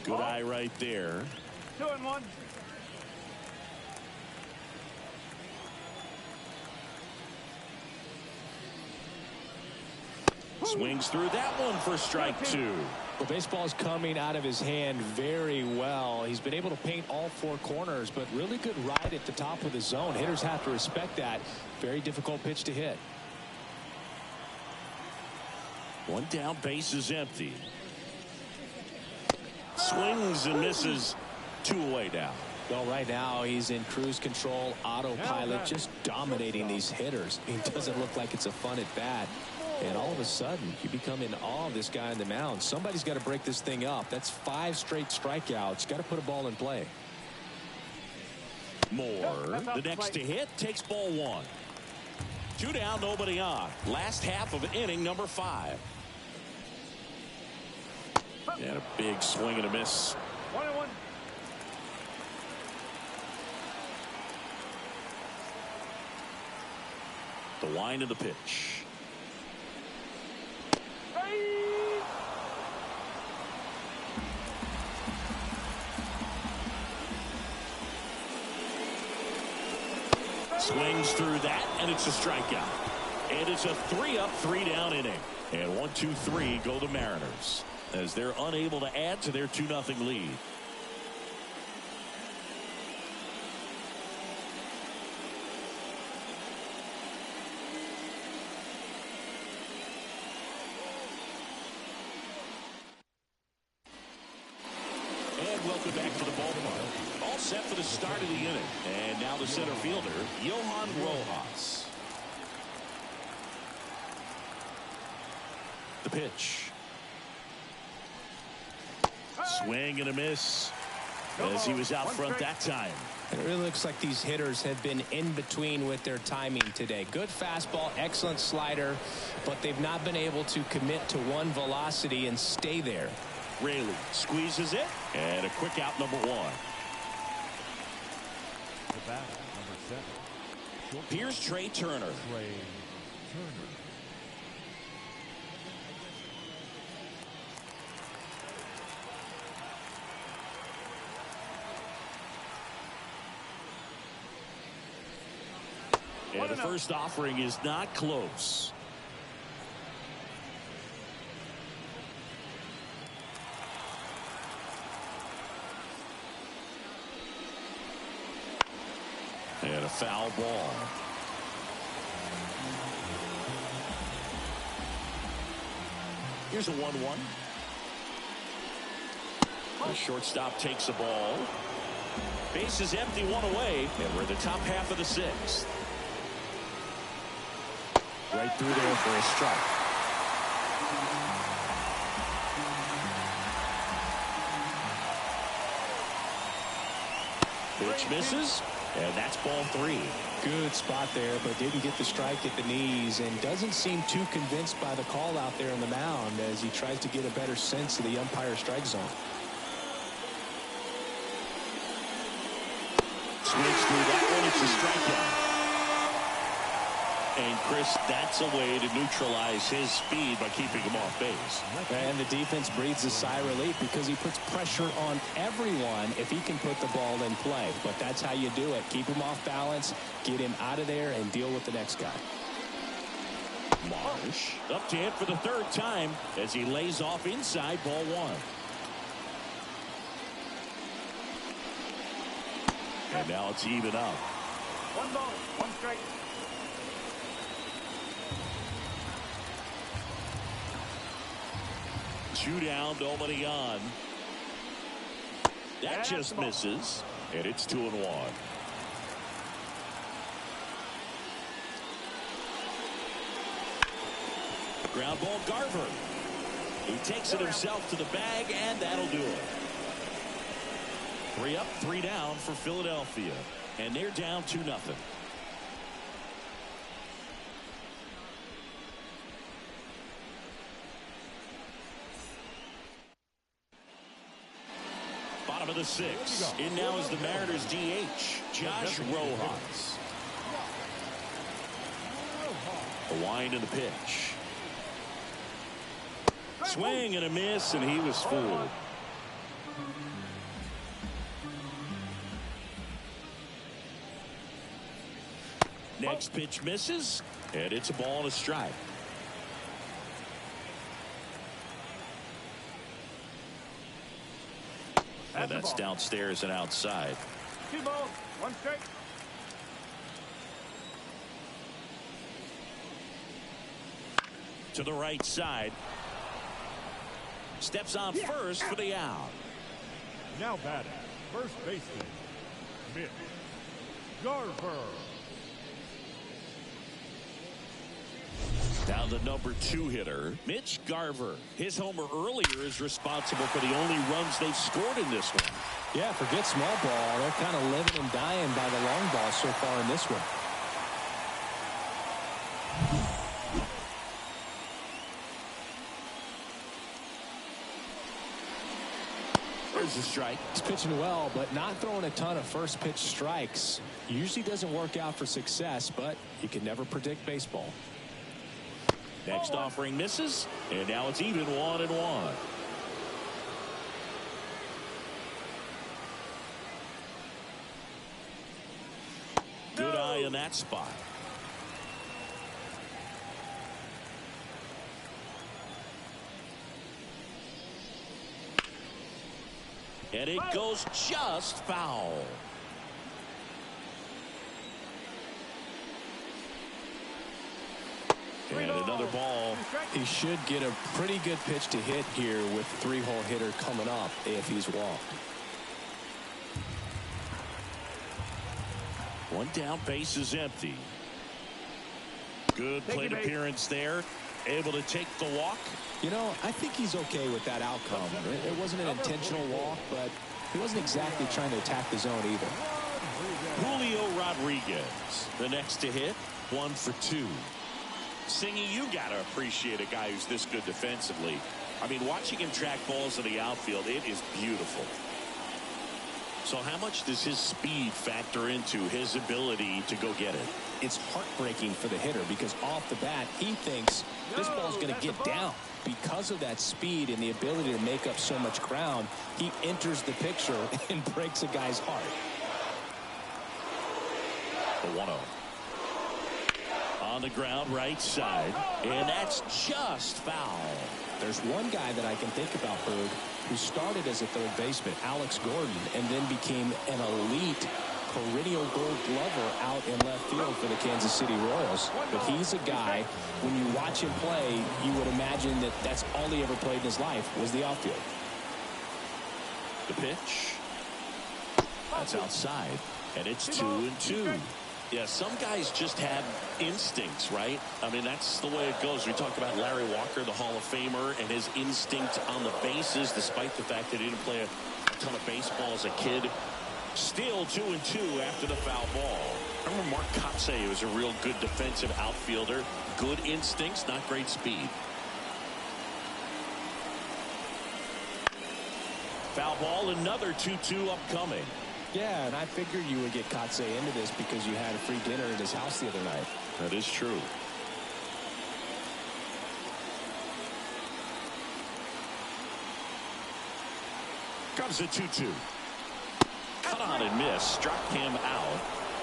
[SPEAKER 1] Good eye right there.
[SPEAKER 4] 2-1.
[SPEAKER 1] Swings through that one for strike 2.
[SPEAKER 2] Well, baseball's coming out of his hand very well. He's been able to paint all 4 corners, but really good ride at the top of the zone. Hitters have to respect that. Very difficult pitch to hit.
[SPEAKER 1] One down, base is empty. Swings and misses. 2 away now.
[SPEAKER 2] Well, right now he's in cruise control, autopilot, just dominating these hitters. It doesn't look like it's a fun at bat. And all of a sudden, you become in awe of this guy on the mound. Somebody's got to break this thing up. That's 5 straight strikeouts. Got to put a ball in play.
[SPEAKER 1] Moore, the next to hit, takes ball 1. 2 down, nobody on. Last half of inning number 5. And a big swing and a miss.
[SPEAKER 4] 1-1.
[SPEAKER 1] The wind of the pitch. Swings through that, and it's a strikeout. And it's a 3-up, 3-down inning. And 1, 2, 3 go the Mariners as they're unable to add to their 2-0 lead. And welcome back to the ballpark. All set for the start of the inning. And now the center fielder, Johan Rojas. The pitch. Swing and a miss as he was out front that time.
[SPEAKER 2] And it really looks like these hitters have been in between with their timing today. Good fastball, excellent slider, but they've not been able to commit to one velocity and stay there.
[SPEAKER 1] Rayleigh squeezes it, and a quick out, number 1.
[SPEAKER 4] The bat, number 7.
[SPEAKER 1] Here's Trey Turner. And the first offering is not close. And a foul ball. Here's a 1-1. The shortstop takes the ball. Base is empty, one away, and we're in the top half of the sixth. Right through there for a strike. Pitch misses, and that's ball 3.
[SPEAKER 2] Good spot there, but didn't get the strike at the knees, and doesn't seem too convinced by the call out there on the mound as he tries to get a better sense of the umpire strike zone.
[SPEAKER 1] Swings through that one. It's a strikeout. And Chris, that's a way to neutralize his speed by keeping him off base.
[SPEAKER 2] And the defense breathes a sigh of relief because he puts pressure on everyone if he can put the ball in play. But that's how you do it. Keep him off balance, get him out of there, and deal with the next guy.
[SPEAKER 1] Marsh up to hit for the third time as he lays off inside ball 1. And now it's even up.
[SPEAKER 4] 1 ball, 1 strike.
[SPEAKER 1] Two down, nobody on. That just misses, and it's 2-1. Ground ball, Garver. He takes it himself to the bag, and that'll do it. 3 up, 3 down for Philadelphia, and they're down 2-0. Bottom of the 6th. In now is the Mariners DH, Josh Rojas. A wind in the pitch. Swing and a miss, and he was fooled. Next pitch misses, and it's a ball and a strike. And that's downstairs and outside.
[SPEAKER 4] 2 balls, 1 strike.
[SPEAKER 1] To the right side. Steps on first for the out.
[SPEAKER 4] Now batting, first baseman, Mitch Garver.
[SPEAKER 1] Now the number 2 hitter, Mitch Garver. His homer earlier is responsible for the only runs they've scored in this one.
[SPEAKER 2] Yeah, forget small ball. They're kind of living and dying by the long ball so far in this one.
[SPEAKER 1] There's a strike.
[SPEAKER 2] He's pitching well, but not throwing a ton of first pitch strikes. Usually doesn't work out for success, but you can never predict baseball.
[SPEAKER 1] Next offering misses, and now it's even 1-1. Good eye in that spot. And it goes just foul. And another ball.
[SPEAKER 2] He should get a pretty good pitch to hit here with the 3-hole hitter coming up if he's walked.
[SPEAKER 1] 1 down, base is empty. Good plate appearance there. Able to take the walk.
[SPEAKER 2] You know, I think he's okay with that outcome. It wasn't an intentional walk, but he wasn't exactly trying to attack the zone either.
[SPEAKER 1] Julio Rodriguez, the next to hit, 1 for 2. Singy, you got to appreciate a guy who's this good defensively. I mean, watching him track balls in the outfield, it is beautiful. So how much does his speed factor into his ability to go get it?
[SPEAKER 2] It's heartbreaking for the hitter because off the bat, he thinks this ball's going to get down. Because of that speed and the ability to make up so much ground, he enters the picture and breaks a guy's heart.
[SPEAKER 1] The 1-0. On the ground, right side, and that's just foul.
[SPEAKER 2] There's one guy that I can think about, Berg, who started as a third baseman, Alex Gordon, and then became an elite perennial gold glover out in left field for the Kansas City Royals. But he's a guy, when you watch him play, you would imagine that that's all he ever played in his life was the outfield.
[SPEAKER 1] The pitch. That's outside. And it's 2-2. Yeah, some guys just have instincts, right? I mean, that's the way it goes. We talk about Larry Walker, the Hall of Famer, and his instinct on the bases, despite the fact that he didn't play a ton of baseball as a kid. Still 2-2 after the foul ball. I remember Mark Kotsay was a real good defensive outfielder. Good instincts, not great speed. Foul ball, another 2-2 upcoming.
[SPEAKER 2] Yeah, and I figured you would get Kotsay into this because you had a free dinner at his house the other night.
[SPEAKER 1] That is true. Comes a 2-2. Cut on and miss. Struck him out.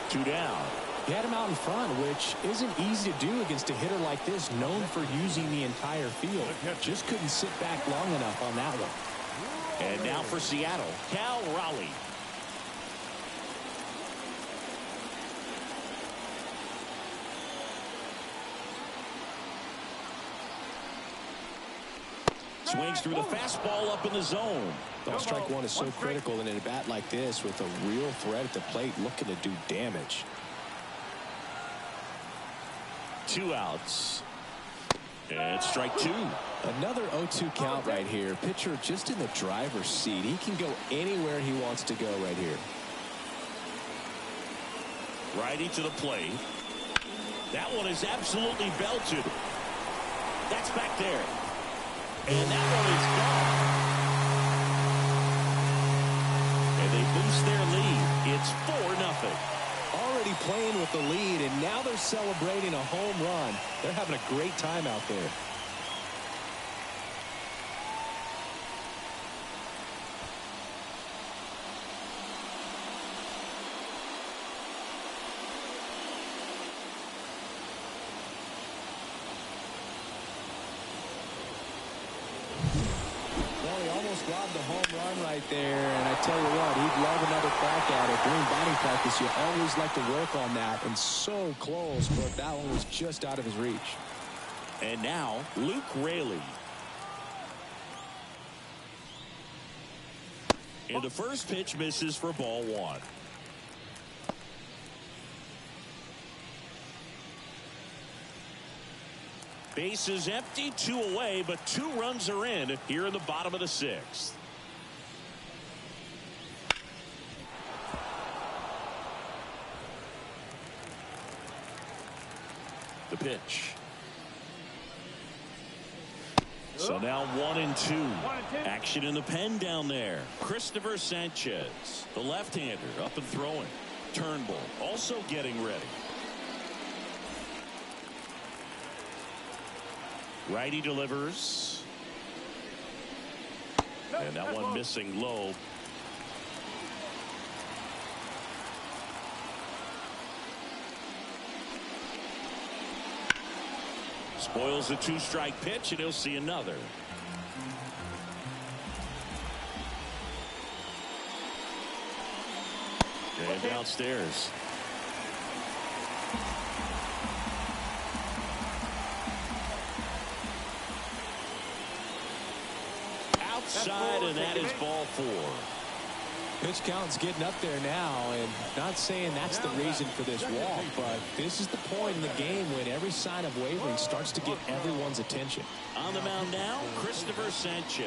[SPEAKER 1] 2 down.
[SPEAKER 2] He had him out in front, which isn't easy to do against a hitter like this, known for using the entire field. Just couldn't sit back long enough on that one.
[SPEAKER 1] And now for Seattle, Cal Raleigh. Swings through the fastball up in the zone.
[SPEAKER 2] Strike one is so critical in a bat like this with a real threat at the plate looking to do damage.
[SPEAKER 1] 2 outs. And strike 2.
[SPEAKER 2] Another 0-2 count right here. Pitcher just in the driver's seat. He can go anywhere he wants to go right here.
[SPEAKER 1] Righty to the plate. That one is absolutely belted. That's back there. And that one is gone. And they boost their lead. It's 4-0.
[SPEAKER 2] Already playing with the lead, and now they're celebrating a home run. They're having a great time out there. Robbed the home run right there, and I tell you what, he'd love another crack at it. During batting practice, you always like to work on that, and so close, but that one was just out of his reach.
[SPEAKER 1] And now Luke Raley. And the first pitch misses for ball 1. Bases empty, 2 away, but 2 runs are in here in the bottom of the 6th. The pitch. So now 1-2. Action in the pen down there. Christopher Sanchez, the left-hander, up and throwing. Turnbull also getting ready. Righty delivers. And that one missing low. Spoils the 2-strike pitch, and he'll see another. And downstairs. Outside, and that is ball 4.
[SPEAKER 2] Pitch count's getting up there now, and not saying that's the reason for this walk, but this is the point in the game when every sign of wavering starts to get everyone's attention.
[SPEAKER 1] On the mound now, Christopher Sanchez.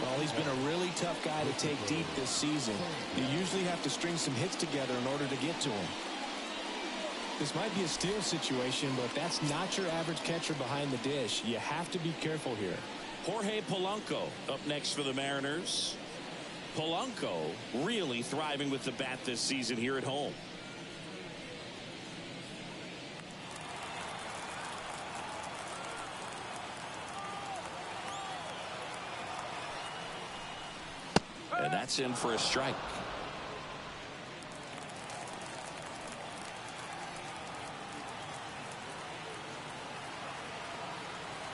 [SPEAKER 2] Well, he's been a really tough guy to take deep this season. You usually have to string some hits together in order to get to him. This might be a steal situation, but that's not your average catcher behind the dish. You have to be careful here.
[SPEAKER 1] Jorge Polanco up next for the Mariners. Polanco really thriving with the bat this season here at home. And that's in for a strike.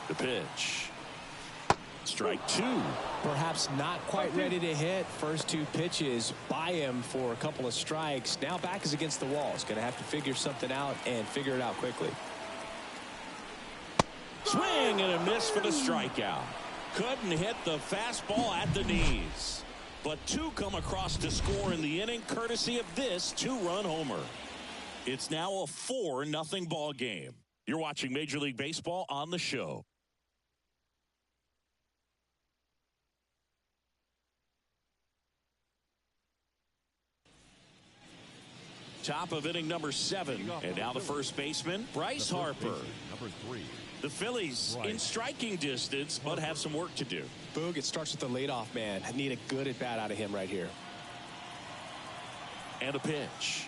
[SPEAKER 1] The pitch. Strike two.
[SPEAKER 2] Perhaps not quite ready to hit. First two pitches by him for a couple of strikes. Now back is against the wall. He's going to have to figure something out and figure it out quickly.
[SPEAKER 1] Swing and a miss for the strikeout. Couldn't hit the fastball at the knees. But two come across to score in the inning courtesy of this two-run homer. It's now a 4-0 ball game. You're watching Major League Baseball on the show. Top of inning number 7. And now the first baseman, Bryce Harper.
[SPEAKER 4] Number 3.
[SPEAKER 1] The Phillies in striking distance, but have some work to do.
[SPEAKER 2] Boog, it starts with the leadoff man. I need a good at-bat out of him right here.
[SPEAKER 1] And a pitch.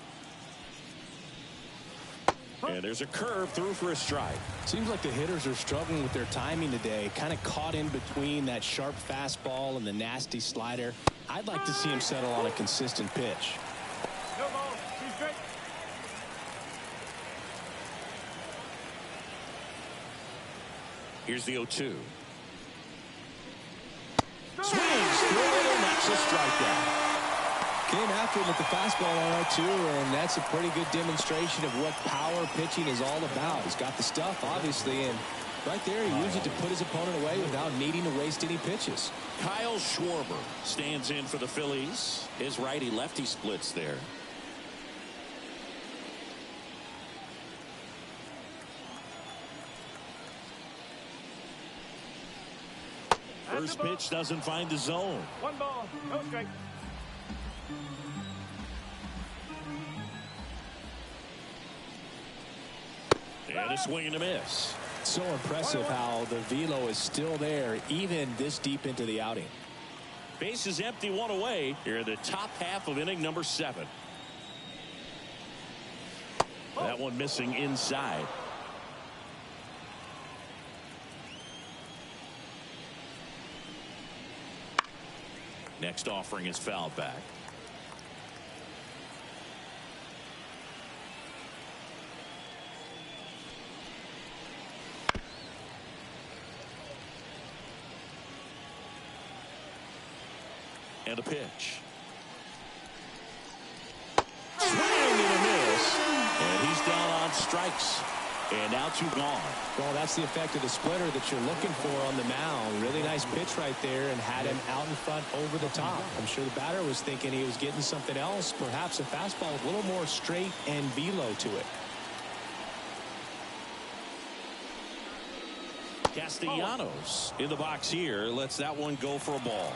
[SPEAKER 1] And there's a curve through for a strike.
[SPEAKER 2] Seems like the hitters are struggling with their timing today. Kind of caught in between that sharp fastball and the nasty slider. I'd like to see him settle on a consistent pitch.
[SPEAKER 4] No ball. 2 straight.
[SPEAKER 1] Here's the 0-2. Swings through it, and that's a strikeout.
[SPEAKER 2] Came after him with the fastball all right, too, and that's a pretty good demonstration of what power pitching is all about. He's got the stuff, obviously, and right there he used it to put his opponent away without needing to waste any pitches.
[SPEAKER 1] Kyle Schwarber stands in for the Phillies. His righty-lefty splits there. First pitch doesn't find the zone.
[SPEAKER 4] 1 ball. No strike.
[SPEAKER 1] And a swing and a miss.
[SPEAKER 2] So impressive how the velo is still there even this deep into the outing.
[SPEAKER 1] Base is empty, 1 away. Here in the top half of inning number 7. That one missing inside. Next offering is fouled back. And a pitch. Swing and a miss. And he's down on strikes. And now 2 gone.
[SPEAKER 2] Well, that's the effect of the splitter that you're looking for on the mound. Really nice pitch right there and had him out in front over the top. I'm sure the batter was thinking he was getting something else, perhaps a fastball with a little more straight and velo to it.
[SPEAKER 1] Castellanos in the box here lets that one go for a ball.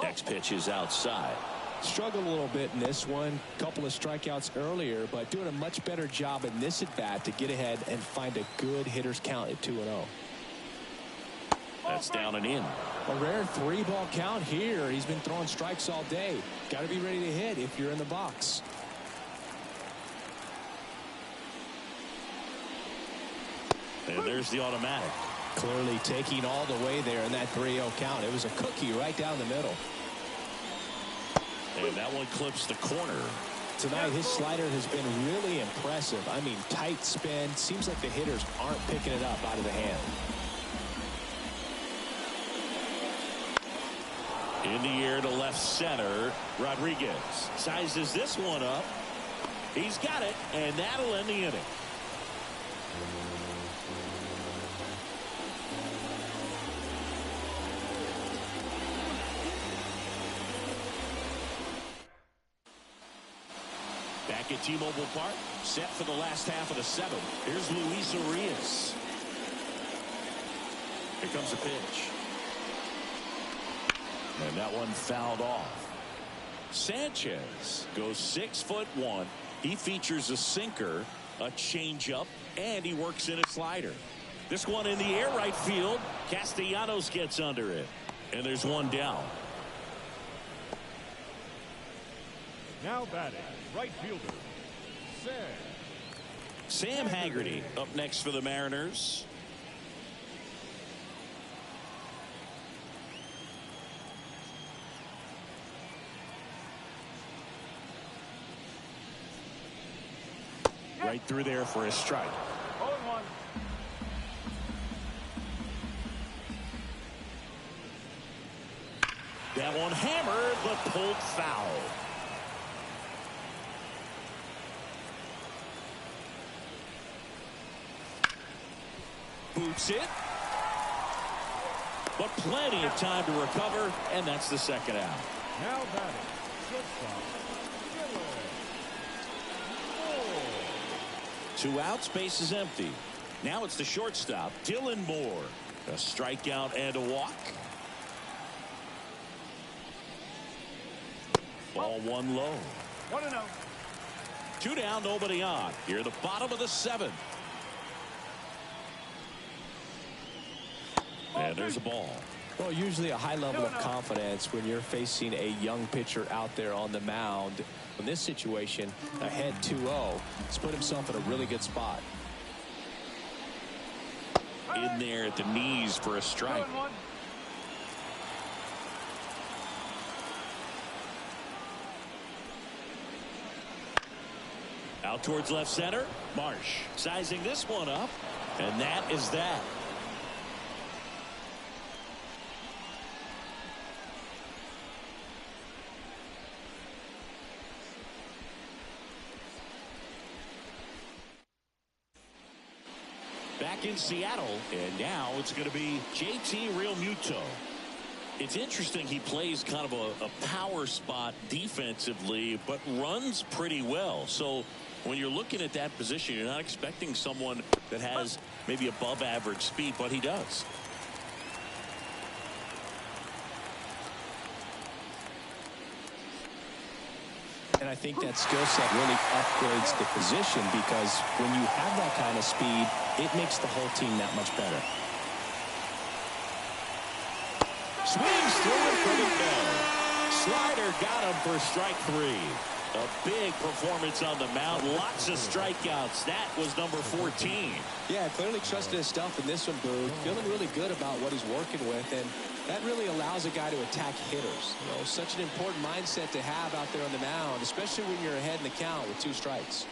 [SPEAKER 1] Next pitch is outside.
[SPEAKER 2] Struggled a little bit in this one. Couple of strikeouts earlier, but doing a much better job in this at bat to get ahead and find a good hitter's count at 2-0.
[SPEAKER 1] That's down and in.
[SPEAKER 2] A rare 3-ball count here. He's been throwing strikes all day. Got to be ready to hit if you're in the box.
[SPEAKER 1] And there's the automatic.
[SPEAKER 2] Clearly taking all the way there in that 3-0 count. It was a cookie right down the middle.
[SPEAKER 1] And that one clips the corner.
[SPEAKER 2] Tonight his slider has been really impressive. I mean, tight spin. Seems like the hitters aren't picking it up out of the hand.
[SPEAKER 1] In the air to left center. Rodriguez sizes this one up. He's got it, and that'll end the inning. Back at T-Mobile Park, set for the last half of the 7th. Here's Luis Urias. Here comes a pitch. And that one fouled off. Sanchez goes 6'1". He features a sinker, a changeup, and he works in a slider. This one in the air right field. Castellanos gets under it. And there's one down.
[SPEAKER 4] Now batting, right fielder,
[SPEAKER 1] Sam Haggerty up next for the Mariners. Right through there for a strike.
[SPEAKER 4] 0-1.
[SPEAKER 1] That one hammered, but pulled foul. Boots it. But plenty of time to recover, and that's the second out.
[SPEAKER 4] Now batting, shortstop, Dylan Moore.
[SPEAKER 1] 2 outs, base is empty. Now it's the shortstop, Dylan Moore. A strikeout and a walk. Ball 1 low.
[SPEAKER 4] 1-0.
[SPEAKER 1] 2 down, nobody on. Here, the bottom of the 7th. And there's a ball.
[SPEAKER 2] Well, usually a high level of confidence when you're facing a young pitcher out there on the mound. In this situation, ahead 2-0, he's put himself in a really good spot.
[SPEAKER 1] In there at the knees for a strike.
[SPEAKER 4] 2-1.
[SPEAKER 1] Out towards left center. Marsh sizing this one up. And that is that. Back in Seattle, and now it's going to be JT Realmuto. It's interesting, he plays kind of a power spot defensively, but runs pretty well. So when you're looking at that position, you're not expecting someone that has maybe above average speed, but he does.
[SPEAKER 2] And I think that skill set really upgrades the position, because when you have that kind of speed, it makes the whole team that much better.
[SPEAKER 1] Swings through it for the bell. Slider got him for strike 3. A big performance on the mound. Lots of strikeouts. That was number 14.
[SPEAKER 2] Yeah, clearly trusted his stuff in this one, Boog. Feeling really good about what he's working with, and that really allows a guy to attack hitters. You know, such an important mindset to have out there on the mound, especially when you're ahead in the count with 2 strikes.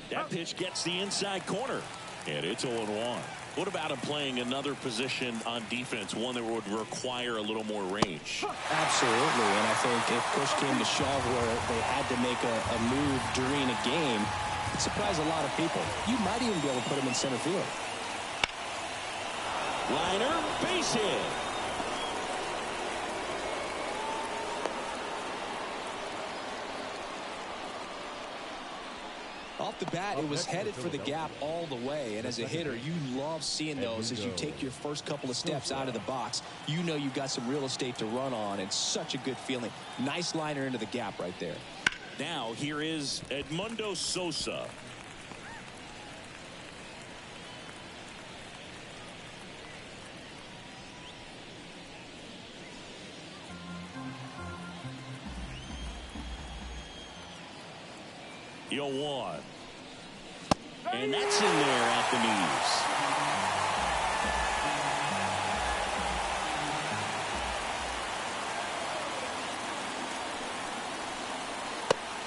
[SPEAKER 1] That pitch gets the inside corner, and it's 0-1. What about him playing another position on defense, one that would require a little more range?
[SPEAKER 2] Absolutely, and I think if push came to shove where they had to make a move during a game, it surprised a lot of people. You might even be able to put him in center field.
[SPEAKER 1] Liner, base hit.
[SPEAKER 2] Off the bat, it was headed for the gap all the way, and as a hitter, you love seeing those as you take your first couple of steps out of the box. You know you've got some real estate to run on, and such a good feeling. Nice liner into the gap right there.
[SPEAKER 1] Now here is Edmundo Sosa. Yo, 1. And that's in there at the knees.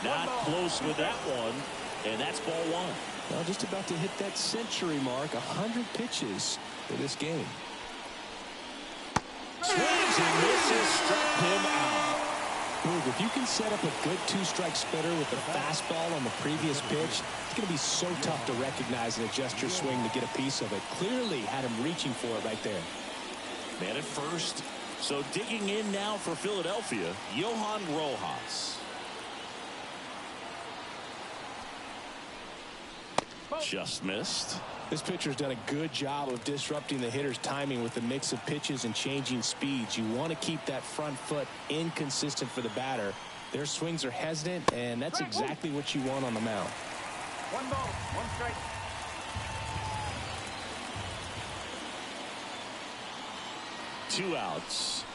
[SPEAKER 1] Not close with that one, and that's ball 1.
[SPEAKER 2] Well, just about to hit that century mark, 100 pitches for this game.
[SPEAKER 1] Swings and misses, struck him out.
[SPEAKER 2] Boog, if you can set up a good 2-strike splitter with the fastball on the previous pitch, it's going to be so tough to recognize and adjust your swing to get a piece of it. Clearly had him reaching for it right there.
[SPEAKER 1] Man at first. So digging in now for Philadelphia, Johan Rojas. Just missed.
[SPEAKER 2] This pitcher's done a good job of disrupting the hitter's timing with the mix of pitches and changing speeds. You want to keep that front foot inconsistent for the batter. Their swings are hesitant, and that's exactly what you want on the mound.
[SPEAKER 4] 1 ball, 1 strike.
[SPEAKER 1] Two outs.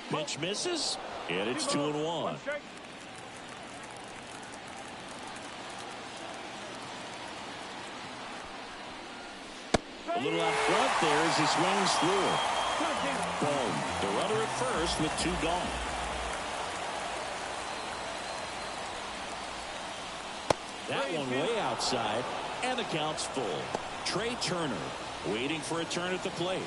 [SPEAKER 1] Pitch misses, and it's 2-1.
[SPEAKER 4] 1 strike.
[SPEAKER 1] A little out front there as he swings through. Boom. The runner at first with 2 gone. That one way outside, and the count's full. Trey Turner waiting for a turn at the plate.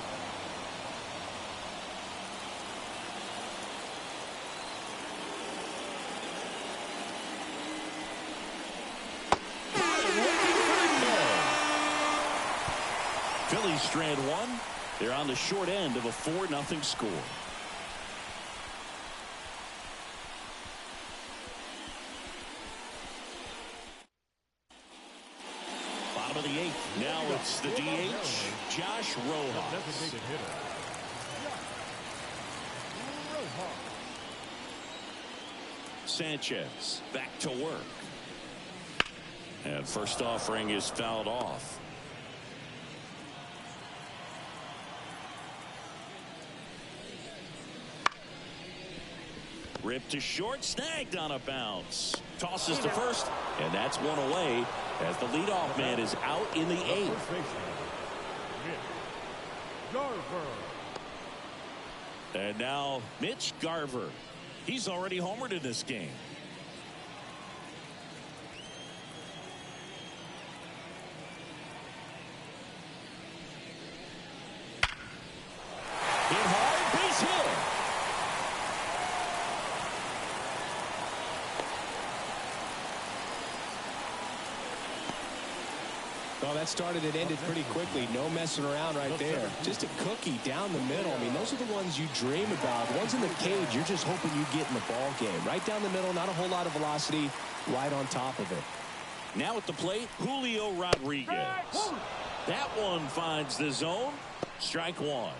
[SPEAKER 1] Phillies strand one. They're on the short end of a 4-0 score. Bottom of the 8th. Now it's the DH, Josh Rojas. Sanchez back to work. And first offering is fouled off. Ripped to short, snagged on a bounce. Tosses to first, and that's one away as the leadoff man is out in the 8th. And now Mitch Garver. He's already homered in this game. Hit hard, base hit.
[SPEAKER 2] Well, that started and ended pretty quickly. No messing around right there. Just a cookie down the middle. I mean, those are the ones you dream about. The ones in the cage, you're just hoping you get in the ball game. Right down the middle, not a whole lot of velocity, right on top of it.
[SPEAKER 1] Now at the plate, Julio Rodriguez. That one finds the zone. Strike one.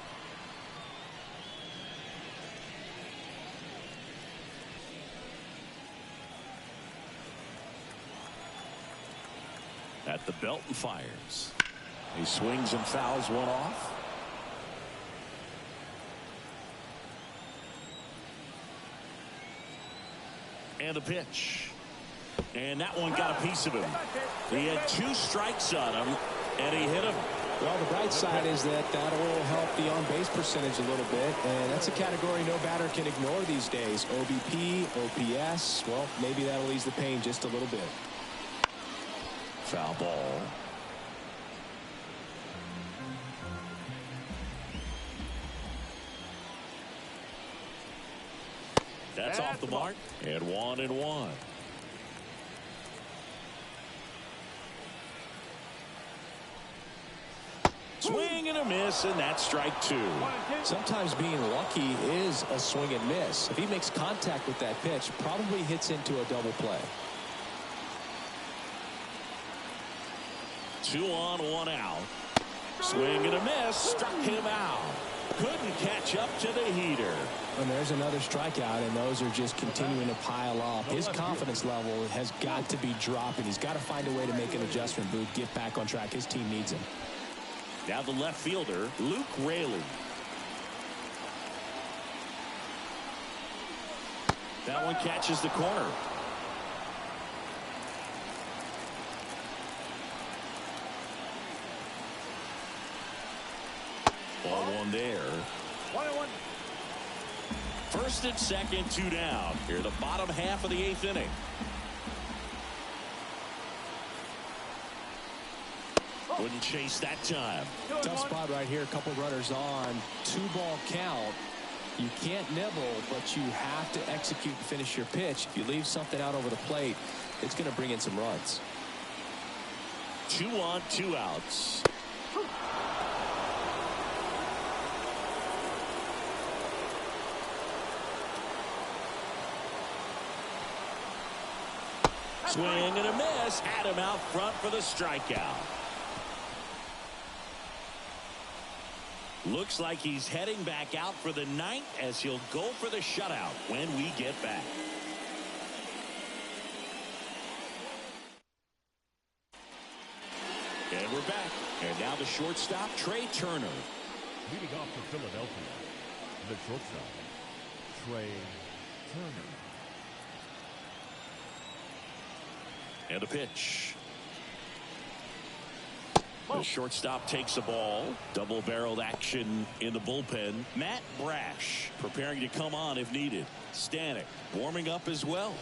[SPEAKER 1] At the belt and fires. He swings and fouls one off. And the pitch. And that one got a piece of him. He had 2 strikes on him, and he hit him.
[SPEAKER 2] Well, the bright side is that will help the on-base percentage a little bit, and that's a category no batter can ignore these days. OBP, OPS, well, maybe that'll ease the pain just a little bit.
[SPEAKER 1] Foul ball. That's off the mark. And 1-1. Swing and a miss, and that's strike 2.
[SPEAKER 2] Sometimes being lucky is a swing and miss. If he makes contact with that pitch, probably hits into a double play.
[SPEAKER 1] 2 on, 1 out. Swing and a miss. Struck him out. Couldn't catch up to the heater.
[SPEAKER 2] And there's another strikeout, and those are just continuing to pile up. His confidence level has got to be dropping. He's got to find a way to make an adjustment, Booth, get back on track. His team needs him.
[SPEAKER 1] Now the left fielder, Luke Raley. That one catches the corner. Ball one there.
[SPEAKER 4] 1-1.
[SPEAKER 1] First and second, 2 down. Here the bottom half of the 8th inning. Wouldn't chase that time.
[SPEAKER 2] Tough spot right here. A couple runners on. 2-ball count. You can't nibble, but you have to execute and finish your pitch. If you leave something out over the plate, it's going to bring in some runs.
[SPEAKER 1] 2 on, 2 outs. Swing and a miss. Had him out front for the strikeout. Looks like he's heading back out for the 9th as he'll go for the shutout when we get back. And we're back. And now the shortstop, Trey Turner.
[SPEAKER 4] Leading off for Philadelphia, the shortstop, Trey Turner.
[SPEAKER 1] And a pitch. The shortstop takes the ball. Double-barreled action in the bullpen. Matt Brash preparing to come on if needed. Stanek warming up as well.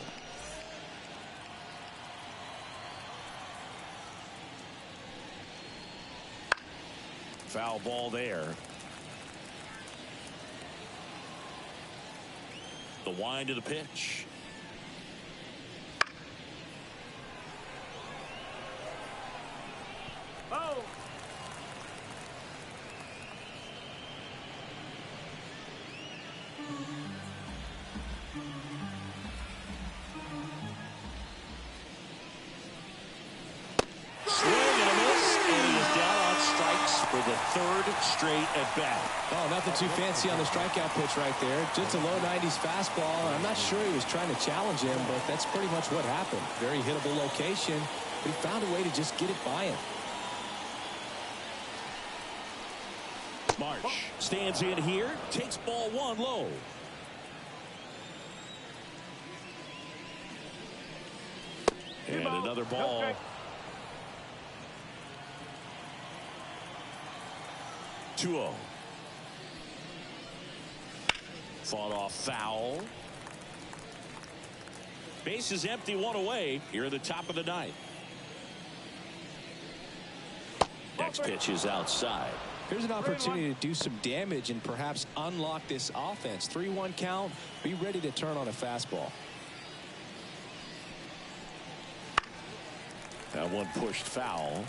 [SPEAKER 1] Foul ball there. The wind of the pitch.
[SPEAKER 4] Oh.
[SPEAKER 1] Swing and a miss, and he is down on strikes for the third straight at bat.
[SPEAKER 2] Oh, nothing too fancy on the strikeout pitch right there. Just a low 90s fastball. I'm not sure he was trying to challenge him, but that's pretty much what happened. Very hittable location, but he found a way to just get it by him.
[SPEAKER 1] Marsh stands in here, takes ball one low. And another ball.
[SPEAKER 4] Okay.
[SPEAKER 1] 2-0. Fought off foul. Base is empty, one away here at the top of the ninth. Next pitch is outside.
[SPEAKER 2] Here's an opportunity to do some damage and perhaps unlock this offense. 3-1 count. Be ready to turn on a fastball.
[SPEAKER 1] That one pushed foul.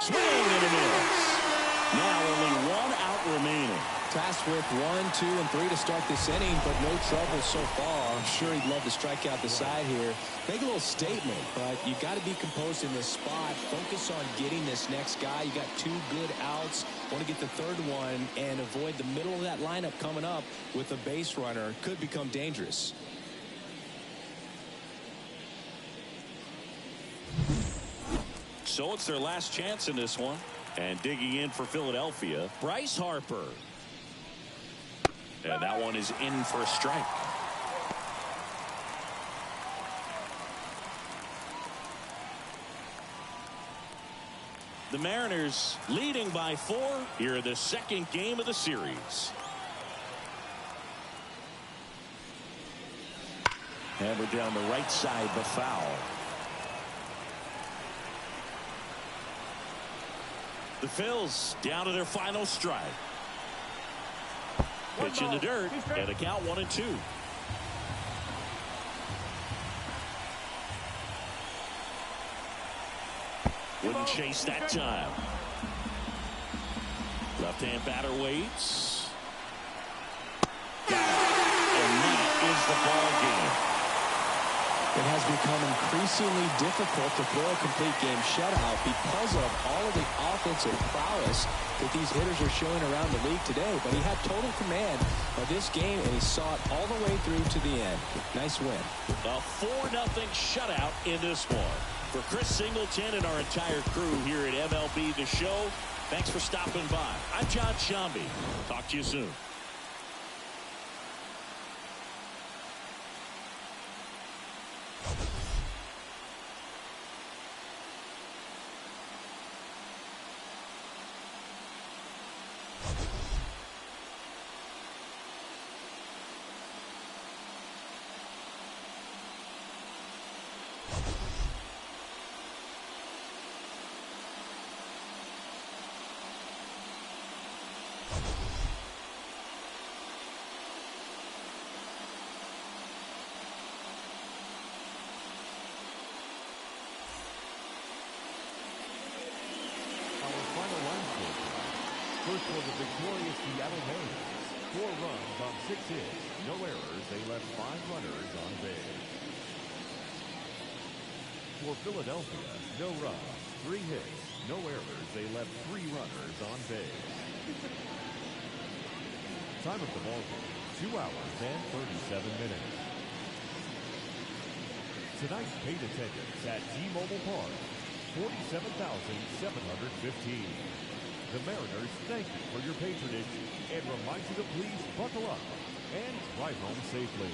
[SPEAKER 1] Swing and a miss. Now only one out remaining.
[SPEAKER 2] Tasked with 1, 2, and 3 to start this inning, but no trouble so far. I'm sure he'd love to strike out the side here. Make a little statement, but you got to be composed in this spot. Focus on getting this next guy. You got 2 good outs. Want to get the third one and avoid the middle of that lineup coming up with a base runner. Could become dangerous.
[SPEAKER 1] So it's their last chance in this one. And digging in for Philadelphia, Bryce Harper. And that one is in for a strike. The Mariners leading by 4 here in the second game of the series. Hammered down the right side, but foul. The Phillies down to their final strike. Pitch in the dirt, and a count 1-2. Wouldn't chase that time. Left-hand batter waits. Got it. And that is the ball game.
[SPEAKER 2] It has become increasingly difficult to throw a complete game shutout because of all of the offensive prowess that these hitters are showing around the league today. But he had total command of this game, and he saw it all the way through to the end. Nice win.
[SPEAKER 1] A 4-0 shutout in this one. For Chris Singleton and our entire crew here at MLB The Show, thanks for stopping by. I'm John Shambi. Talk to you soon.
[SPEAKER 4] First for the victorious Seattle Mariners. 4 runs on 6 hits. No errors. They left 5 runners on base. For Philadelphia, no runs, 3 hits. No errors. They left 3 runners on base. Time of the ball game, 2 hours and 37 minutes. Tonight's paid attendance at T-Mobile Park, 47,715. The Mariners thank you for your patronage and remind you to please buckle up and drive home safely.